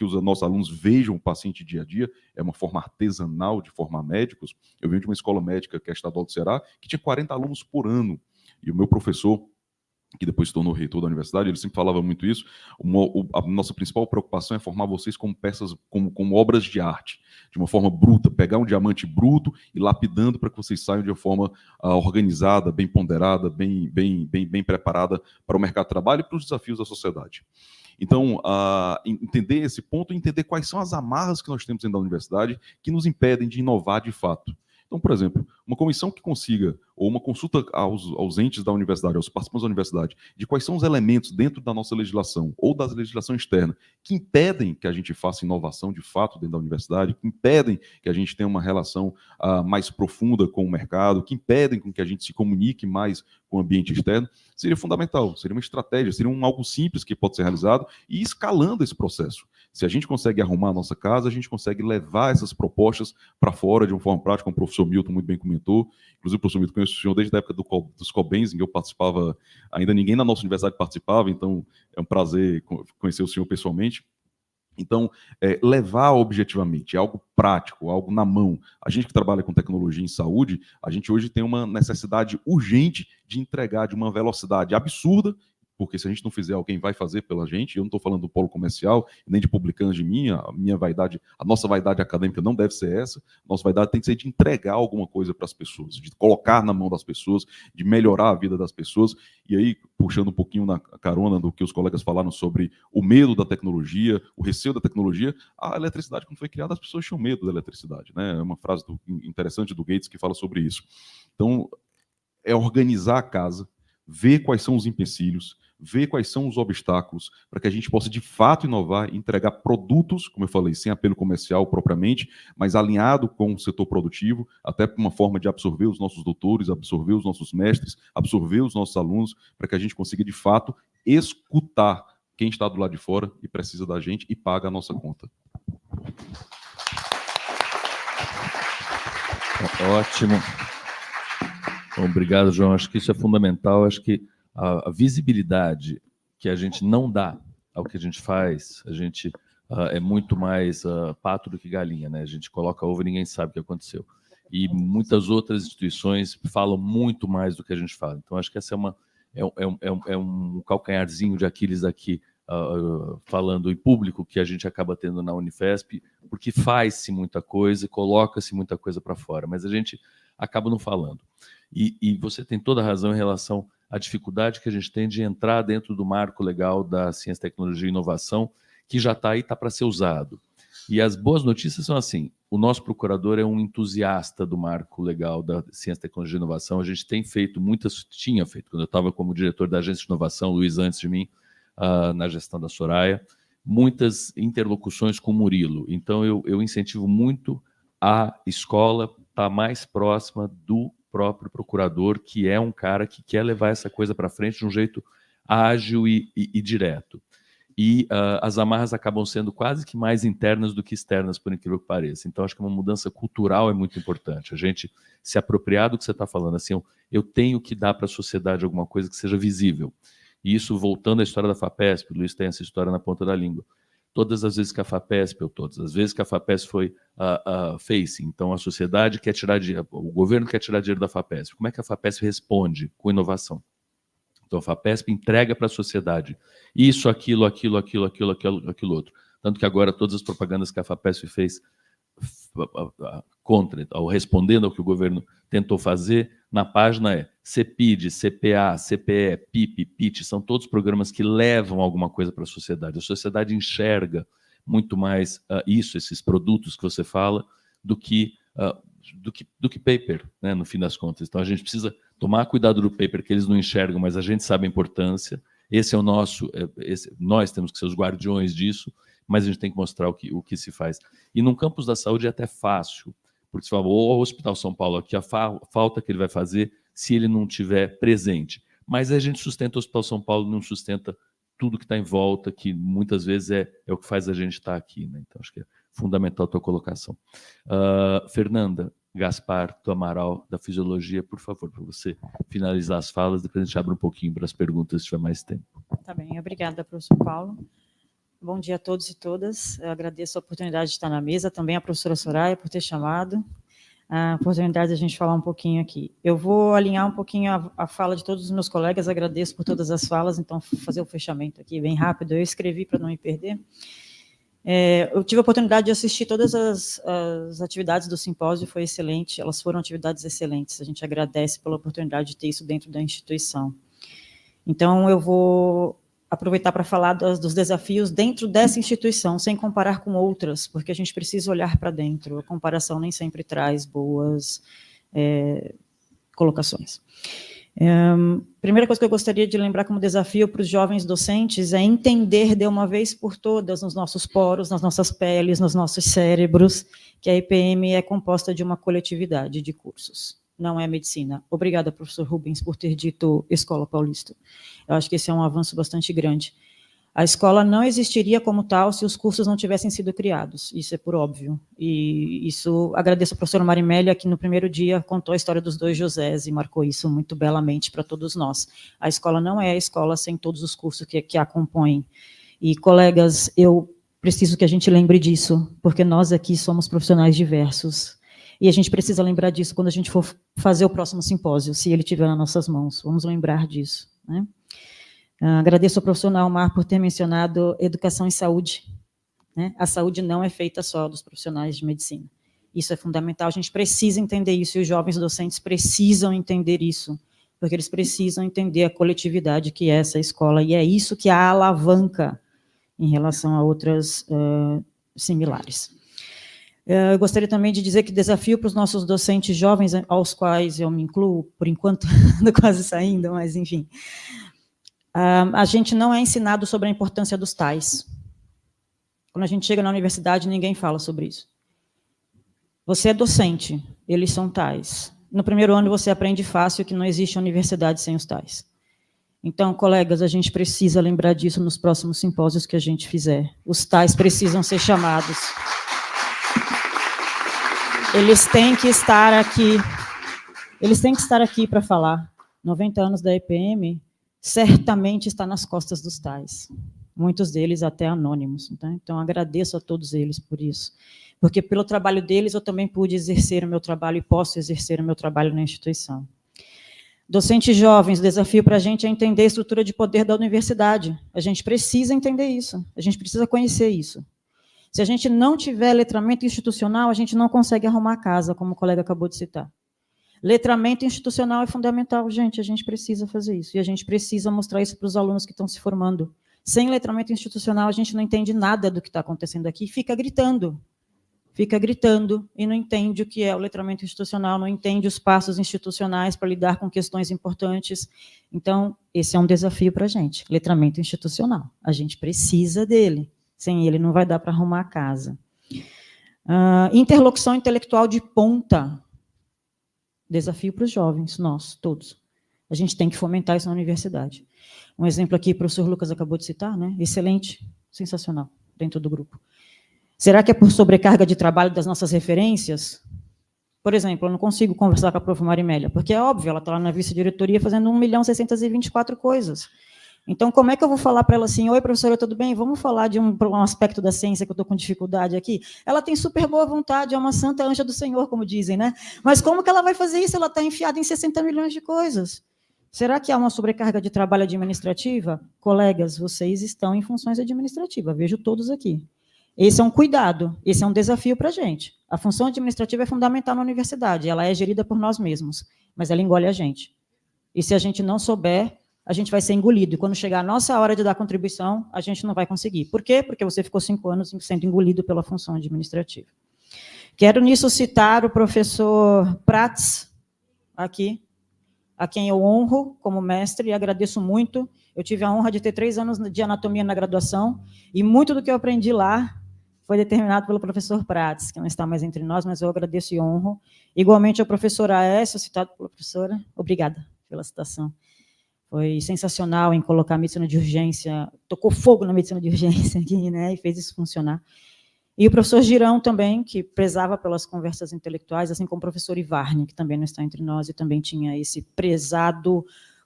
os nossos alunos vejam o paciente dia a dia, é uma forma artesanal de formar médicos. Eu venho de uma escola médica, que é a Estadual do Ceará, que tinha 40 alunos por ano, e o meu professor, que depois se tornou reitor da universidade, ele sempre falava muito isso, a nossa principal preocupação é formar vocês como peças, como obras de arte, de uma forma bruta, pegar um diamante bruto e lapidando para que vocês saiam de uma forma organizada, bem ponderada, bem preparada para o mercado de trabalho e para os desafios da sociedade. Então, entender esse ponto e entender quais são as amarras que nós temos dentro da universidade que nos impedem de inovar de fato. Então, por exemplo, uma comissão que consiga, ou uma consulta aos entes da universidade, aos participantes da universidade, de quais são os elementos dentro da nossa legislação ou da legislação externa que impedem que a gente faça inovação de fato dentro da universidade, que impedem que a gente tenha uma relação mais profunda com o mercado, que impedem com que a gente se comunique mais com o ambiente externo, seria fundamental, seria uma estratégia, seria algo simples que pode ser realizado e escalando esse processo. Se a gente consegue arrumar a nossa casa, a gente consegue levar essas propostas para fora de uma forma prática, como o professor Milton muito bem comentou. Inclusive, o professor Milton conhece o senhor desde a época dos Cobens, em que eu participava, ainda ninguém na nossa universidade participava, então é um prazer conhecer o senhor pessoalmente. Então, levar objetivamente, é algo prático, algo na mão. A gente que trabalha com tecnologia em saúde, a gente hoje tem uma necessidade urgente de entregar de uma velocidade absurda, porque se a gente não fizer, alguém vai fazer pela gente. Eu não estou falando do polo comercial, nem de publicanos de mim, a nossa vaidade acadêmica não deve ser essa, a nossa vaidade tem que ser de entregar alguma coisa para as pessoas, de colocar na mão das pessoas, de melhorar a vida das pessoas. E aí, puxando um pouquinho na carona do que os colegas falaram sobre o medo da tecnologia, o receio da tecnologia, a eletricidade, quando foi criada, as pessoas tinham medo da eletricidade, né? É uma frase interessante do Gates que fala sobre isso. Então, é organizar a casa, ver quais são os empecilhos, ver quais são os obstáculos para que a gente possa, de fato, inovar e entregar produtos, como eu falei, sem apelo comercial propriamente, mas alinhado com o setor produtivo, até por uma forma de absorver os nossos doutores, absorver os nossos mestres, absorver os nossos alunos, para que a gente consiga, de fato, escutar quem está do lado de fora e precisa da gente e paga a nossa conta. Ótimo. Obrigado, João. Acho que isso é fundamental. Acho que a visibilidade que a gente não dá ao que a gente faz, a gente é muito mais pato do que galinha, né? A gente coloca ovo e ninguém sabe o que aconteceu. E muitas outras instituições falam muito mais do que a gente fala. Então, acho que essa é um calcanharzinho de Aquiles aqui, falando em público, que a gente acaba tendo na Unifesp, porque faz-se muita coisa, coloca-se muita coisa para fora, mas a gente acaba não falando. E você tem toda a razão em relação à dificuldade que a gente tem de entrar dentro do marco legal da ciência, tecnologia e inovação, que já está aí, está para ser usado. E as boas notícias são assim: o nosso procurador é um entusiasta do marco legal da ciência, tecnologia e inovação. A gente tem feito tinha feito, quando eu estava como diretor da agência de inovação, Luiz antes de mim, na gestão da Soraya, muitas interlocuções com o Murilo. Então, eu incentivo muito a escola estar mais próxima do próprio procurador, que é um cara que quer levar essa coisa para frente de um jeito ágil e direto. E as amarras acabam sendo quase que mais internas do que externas, por incrível que pareça. Então, acho que uma mudança cultural é muito importante. A gente se apropriar do que você está falando. Assim, eu tenho que dar para a sociedade alguma coisa que seja visível. E isso, voltando à história da FAPESP, o Luiz tem essa história na ponta da língua. Todas as vezes que a FAPESP, todas as vezes que a FAPESP foi face, então a sociedade quer tirar dinheiro, o governo quer tirar dinheiro da FAPESP. Como é que a FAPESP responde? Com inovação. Então a FAPESP entrega para a sociedade isso, aquilo outro. Tanto que agora todas as propagandas que a FAPESP fez contra, ou respondendo ao que o governo tentou fazer, na página é CPID, CPA, CPE, PIP, PIT, são todos programas que levam alguma coisa para a sociedade. A sociedade enxerga muito mais esses produtos que você fala, do que paper, né, no fim das contas. Então a gente precisa tomar cuidado do paper, que eles não enxergam, mas a gente sabe a importância. Esse é o nosso, nós temos que ser os guardiões disso, mas a gente tem que mostrar o que se faz. E no campus da saúde é até fácil, porque se fala, o Hospital São Paulo aqui, a falta que ele vai fazer se ele não estiver presente. Mas a gente sustenta o Hospital São Paulo, não sustenta tudo que está em volta, que muitas vezes é o que faz a gente estar aqui, né? Então, acho que é fundamental a tua colocação. Fernanda Gaspar do Amaral, da Fisiologia, por favor, para você finalizar as falas, depois a gente abre um pouquinho para as perguntas, se tiver mais tempo. Tá bem, obrigada, professor Paulo. Bom dia a todos e todas. Eu agradeço a oportunidade de estar na mesa, também a professora Soraya por ter chamado, a oportunidade de a gente falar um pouquinho aqui. Eu vou alinhar um pouquinho a fala de todos os meus colegas, agradeço por todas as falas, então vou fazer o fechamento aqui bem rápido, eu escrevi para não me perder. Eu tive a oportunidade de assistir todas as atividades do simpósio, foi excelente, elas foram atividades excelentes, a gente agradece pela oportunidade de ter isso dentro da instituição. Então, eu vou aproveitar para falar dos desafios dentro dessa instituição, sem comparar com outras, porque a gente precisa olhar para dentro, a comparação nem sempre traz boas colocações. Primeira coisa que eu gostaria de lembrar como desafio para os jovens docentes é entender de uma vez por todas nos nossos poros, nas nossas peles, nos nossos cérebros, que a EPM é composta de uma coletividade de cursos, não é medicina. Obrigada, professor Rubens, por ter dito Escola Paulista. Eu acho que esse é um avanço bastante grande. A escola não existiria como tal se os cursos não tivessem sido criados, isso é por óbvio. E isso, agradeço ao professor Marimélia, que no primeiro dia contou a história dos dois Josés e marcou isso muito belamente para todos nós. A escola não é a escola sem todos os cursos que a compõem. E, colegas, eu preciso que a gente lembre disso, porque nós aqui somos profissionais diversos. E a gente precisa lembrar disso quando a gente for fazer o próximo simpósio, se ele estiver nas nossas mãos. Vamos lembrar disso, né? Agradeço ao professor Naumar por ter mencionado educação em saúde, né? A saúde não é feita só dos profissionais de medicina. Isso é fundamental, a gente precisa entender isso, e os jovens docentes precisam entender isso, porque eles precisam entender a coletividade que é essa escola, e é isso que a alavanca em relação a outras similares. Eu gostaria também de dizer que desafio para os nossos docentes jovens, aos quais eu me incluo, por enquanto, quase saindo, mas enfim. A gente não é ensinado sobre a importância dos tais. Quando a gente chega na universidade, ninguém fala sobre isso. Você é docente, eles são tais. No primeiro ano, você aprende fácil que não existe universidade sem os tais. Então, colegas, a gente precisa lembrar disso nos próximos simpósios que a gente fizer. Os tais precisam ser chamados. Eles têm que estar aqui. Eles têm que estar aqui para falar. 90 anos da EPM certamente está nas costas dos tais. Muitos deles até anônimos. Tá? Então, agradeço a todos eles por isso. Porque pelo trabalho deles eu também pude exercer o meu trabalho e posso exercer o meu trabalho na instituição. Docentes jovens, o desafio para a gente é entender a estrutura de poder da universidade. A gente precisa entender isso, a gente precisa conhecer isso. Se a gente não tiver letramento institucional, a gente não consegue arrumar a casa, como o colega acabou de citar. Letramento institucional é fundamental, gente, a gente precisa fazer isso. E a gente precisa mostrar isso para os alunos que estão se formando. Sem letramento institucional, a gente não entende nada do que está acontecendo aqui e fica gritando e não entende o que é o letramento institucional, não entende os passos institucionais para lidar com questões importantes. Então, esse é um desafio para a gente, letramento institucional. A gente precisa dele. Sem ele, não vai dar para arrumar a casa. Interlocução intelectual de ponta. Desafio para os jovens, nós, todos. A gente tem que fomentar isso na universidade. Um exemplo aqui, o professor Lucas acabou de citar, né? Excelente, sensacional, dentro do grupo. Será que é por sobrecarga de trabalho das nossas referências? Por exemplo, eu não consigo conversar com a prof. Marimélia, porque é óbvio, ela está lá na vice-diretoria fazendo 1.624 coisas. Então, como é que eu vou falar para ela assim, oi, professora, tudo bem? Vamos falar de um aspecto da ciência que eu estou com dificuldade aqui? Ela tem super boa vontade, é uma santa anja do Senhor, como dizem, né? Mas como que ela vai fazer isso? Ela está enfiada em 60 milhões de coisas. Será que há uma sobrecarga de trabalho administrativa? Colegas, vocês estão em funções administrativas, vejo todos aqui. Esse é um cuidado, esse é um desafio para a gente. A função administrativa é fundamental na universidade, ela é gerida por nós mesmos, mas ela engole a gente. E se a gente não souber, a gente vai ser engolido. E quando chegar a nossa hora de dar contribuição, a gente não vai conseguir. Por quê? Porque você ficou 5 anos sendo engolido pela função administrativa. Quero nisso citar o professor Prats, aqui, a quem eu honro como mestre e agradeço muito. Eu tive a honra de ter 3 anos de anatomia na graduação, e muito do que eu aprendi lá foi determinado pelo professor Prats, que não está mais entre nós, mas eu agradeço e honro. Igualmente ao professor Aécio, citado pela professora, obrigada pela citação. Foi sensacional em colocar a medicina de urgência, tocou fogo na medicina de urgência aqui, né, e fez isso funcionar. E o professor Girão também, que prezava pelas conversas intelectuais, assim como o professor Ivarne, que também não está entre nós, e também tinha esse prezado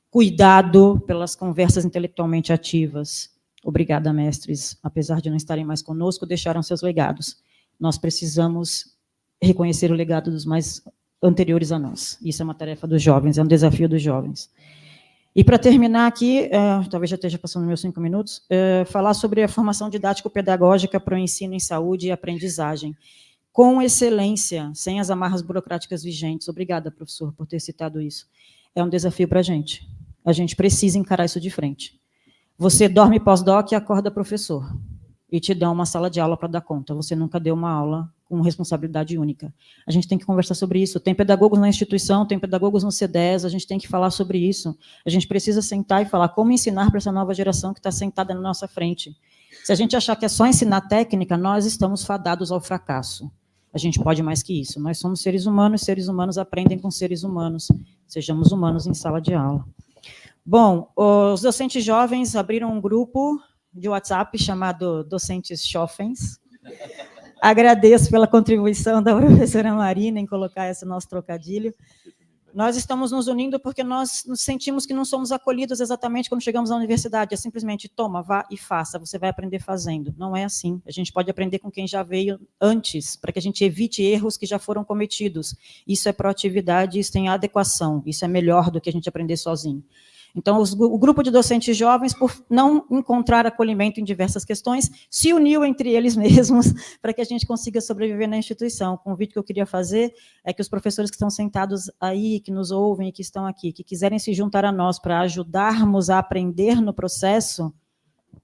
cuidado pelas conversas intelectualmente ativas. Obrigada, mestres. Apesar de não estarem mais conosco, deixaram seus legados. Nós precisamos reconhecer o legado dos mais anteriores a nós. Isso é uma tarefa dos jovens, é um desafio dos jovens. E, para terminar aqui, talvez já esteja passando meus 5 minutos, falar sobre a formação didático-pedagógica para o ensino em saúde e aprendizagem, com excelência, sem as amarras burocráticas vigentes. Obrigada, professor, por ter citado isso. É um desafio para a gente. A gente precisa encarar isso de frente. Você dorme pós-doc e acorda professor, e te dá uma sala de aula para dar conta. Você nunca deu uma aula com responsabilidade única. A gente tem que conversar sobre isso. Tem pedagogos na instituição, tem pedagogos no CDES, a gente tem que falar sobre isso. A gente precisa sentar e falar como ensinar para essa nova geração que está sentada na nossa frente. Se a gente achar que é só ensinar técnica, nós estamos fadados ao fracasso. A gente pode mais que isso. Nós somos seres humanos aprendem com seres humanos. Sejamos humanos em sala de aula. Bom, os docentes jovens abriram um grupo de WhatsApp chamado Docentes Jovens. Agradeço pela contribuição da professora Marina em colocar esse nosso trocadilho. Nós estamos nos unindo porque nós nos sentimos que não somos acolhidos exatamente quando chegamos à universidade. É simplesmente, toma, vá e faça, você vai aprender fazendo. Não é assim. A gente pode aprender com quem já veio antes, para que a gente evite erros que já foram cometidos. Isso é proatividade, isso tem adequação, isso é melhor do que a gente aprender sozinho. Então, o grupo de docentes jovens, por não encontrar acolhimento em diversas questões, se uniu entre eles mesmos para que a gente consiga sobreviver na instituição. O convite que eu queria fazer é que os professores que estão sentados aí, que nos ouvem e que estão aqui, que quiserem se juntar a nós para ajudarmos a aprender no processo,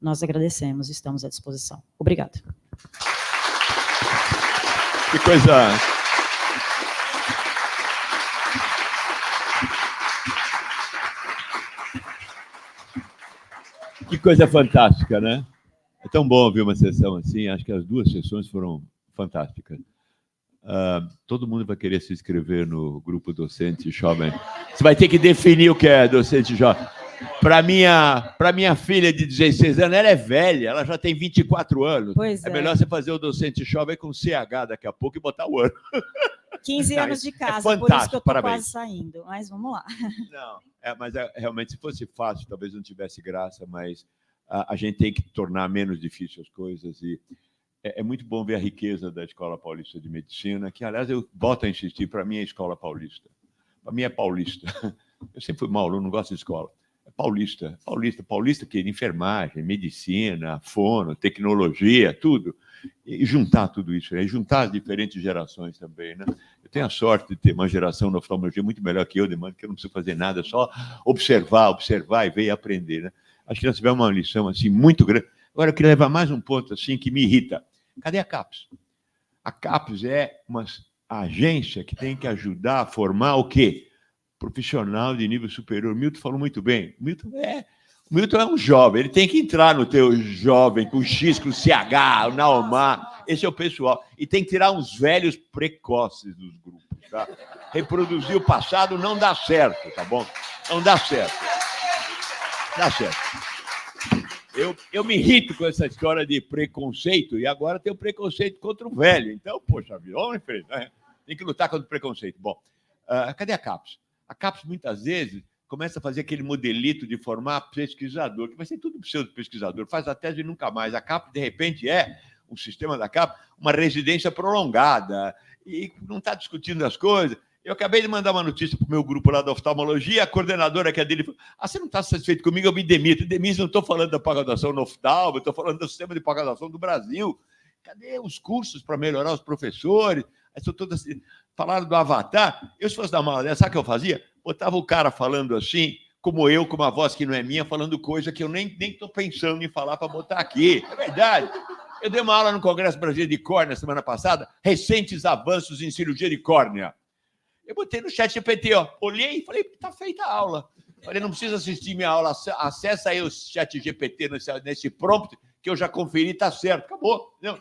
nós agradecemos, estamos à disposição. Obrigada. Que coisa... Que coisa fantástica, né? É tão bom ver uma sessão assim. Acho que as 2 sessões foram fantásticas. Todo mundo vai querer se inscrever no grupo docente jovem. Você vai ter que definir o que é docente jovem. Para minha filha de 16 anos, ela é velha, ela já tem 24 anos. Pois é. É melhor você fazer o docente jovem com CH daqui a pouco e botar o ano. 15 anos de casa, é por isso que eu estou parabéns. quase saindo. Mas vamos lá. Não, mas realmente, se fosse fácil, talvez não tivesse graça, mas a gente tem que tornar menos difícil as coisas. E é muito bom ver a riqueza da Escola Paulista de Medicina, que, aliás, eu volto a insistir, para mim é Escola Paulista. Para mim é paulista. Eu sempre fui mau aluno, não gosto de escola. É paulista, que é enfermagem, medicina, fono, tecnologia, tudo. E juntar tudo isso, e juntar as diferentes gerações também, né? Eu tenho a sorte de ter uma geração na oftalmologia muito melhor que eu, de modo que eu não preciso fazer nada, só observar e ver e aprender, né? Acho que nós tivemos uma lição assim muito grande. Agora eu queria levar mais um ponto assim que me irrita. Cadê a CAPES? A CAPES é uma agência que tem que ajudar a formar o quê? Profissional de nível superior. O Milton falou muito bem. O Milton é um jovem, ele tem que entrar no teu jovem, com o X, com o CH, o Naomar, esse é o pessoal. E tem que tirar uns velhos precoces dos grupos, tá? Reproduzir o passado não dá certo, tá bom? Não dá certo. Dá certo. Eu me irrito com essa história de preconceito, e agora tem o preconceito contra o velho. Então, poxa vida, vamos em frente, né? Tem que lutar contra o preconceito. Bom, cadê a CAPES? A CAPES, muitas vezes, começa a fazer aquele modelito de formar pesquisador, que vai ser tudo pseudo-pesquisador, faz a tese e nunca mais. A CAPES, de repente, o sistema da CAPES, uma residência prolongada, e não está discutindo as coisas. Eu acabei de mandar uma notícia para o meu grupo lá da oftalmologia, a coordenadora que é dele falou, você não está satisfeito comigo, eu me demito. Não estou falando da pós-graduação no oftalmo, estou falando do sistema de pós-graduação do Brasil. Cadê os cursos para melhorar os professores? Assim, falaram do Avatar. Eu, se fosse dar uma aula dessa, sabe o que eu fazia? Botava o cara falando assim, como eu, com uma voz que não é minha, falando coisa que eu nem estou pensando em falar para botar aqui. É verdade. Eu dei uma aula no Congresso Brasileiro de Córnea semana passada, recentes avanços em cirurgia de córnea. Eu botei no chat GPT, olhei e falei, está feita a aula. Falei, não precisa assistir minha aula, acessa aí o chat GPT nesse prompt, que eu já conferi, está certo, acabou. Não,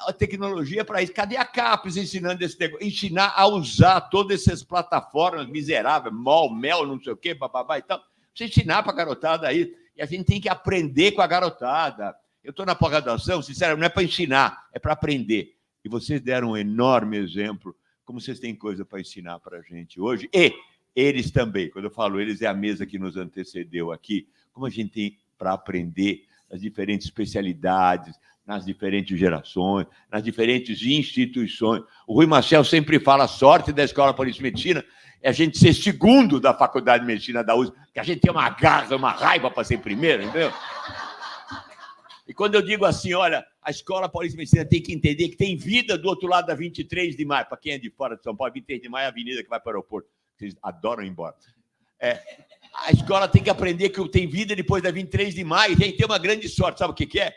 a tecnologia para isso. Cadê a CAPES ensinando esse negócio? Ensinar a usar todas essas plataformas miseráveis, mel, não sei o quê, bababá e tal. Você ensinar para a garotada aí. E a gente tem que aprender com a garotada. Eu estou na pós-graduação, sinceramente, não é para ensinar, é para aprender. E vocês deram um enorme exemplo, como vocês têm coisa para ensinar para a gente hoje. E eles também, quando eu falo eles, é a mesa que nos antecedeu aqui, como a gente tem para aprender as diferentes especialidades, nas diferentes gerações, nas diferentes instituições. O Rui Marcel sempre fala, a sorte da Escola Paulista de Medicina é a gente ser segundo da Faculdade de Medicina da USP, que a gente tem uma garra, uma raiva para ser primeiro, entendeu? E quando eu digo assim, olha, a Escola Paulista de Medicina tem que entender que tem vida do outro lado da 23 de maio. Para quem é de fora de São Paulo, 23 de maio é a avenida que vai para o aeroporto. Vocês adoram ir embora. A escola tem que aprender que tem vida depois da 23 de maio. Tem que ter uma grande sorte. Sabe o que é?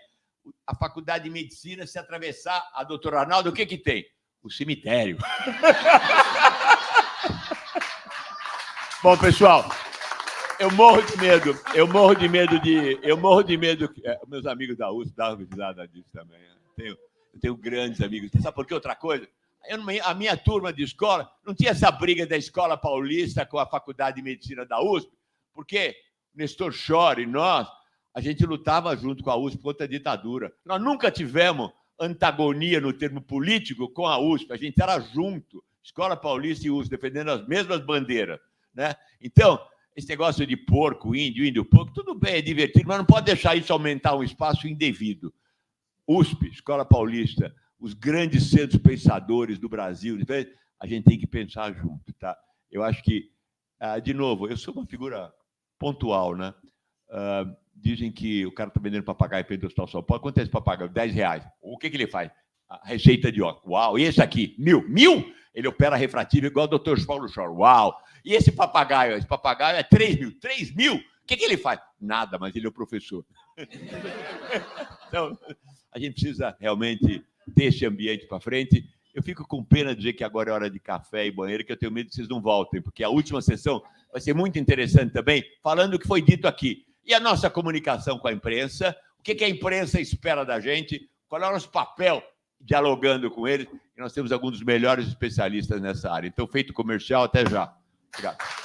A Faculdade de Medicina, se atravessar a doutor Arnaldo, o que tem? O cemitério. Bom, pessoal, eu morro de medo, meus amigos da USP davam risada disso também. Eu tenho grandes amigos. Sabe por que outra coisa? A minha turma de escola não tinha essa briga da Escola Paulista com a Faculdade de Medicina da USP, porque Nestor Chore e nós, a gente lutava junto com a USP contra a ditadura. Nós nunca tivemos antagonia no termo político com a USP, a gente era junto, Escola Paulista e USP, defendendo as mesmas bandeiras, né? Então, esse negócio de porco, índio, porco, tudo bem, é divertido, mas não pode deixar isso aumentar um espaço indevido. USP, Escola Paulista, os grandes centros pensadores do Brasil, a gente tem que pensar junto, tá? Eu acho que, de novo, eu sou uma figura pontual, né? Dizem que o cara está vendendo papagaio para o Hospital São Paulo. Quanto é esse papagaio? R$10. O que ele faz? A receita de óculos. Uau! E esse aqui? 1.000. 1.000? Ele opera refrativo igual o Dr. Paulo Chor. Uau! E esse papagaio? Esse papagaio é 3.000. 3.000? O que ele faz? Nada, mas ele é o professor. Então, a gente precisa realmente ter esse ambiente para frente. Eu fico com pena de dizer que agora é hora de café e banheiro, que eu tenho medo que vocês não voltem, porque a última sessão vai ser muito interessante também, falando o que foi dito aqui. E a nossa comunicação com a imprensa, o que a imprensa espera da gente, qual é o nosso papel dialogando com eles, e nós temos alguns dos melhores especialistas nessa área. Então, feito comercial, até já. Obrigado.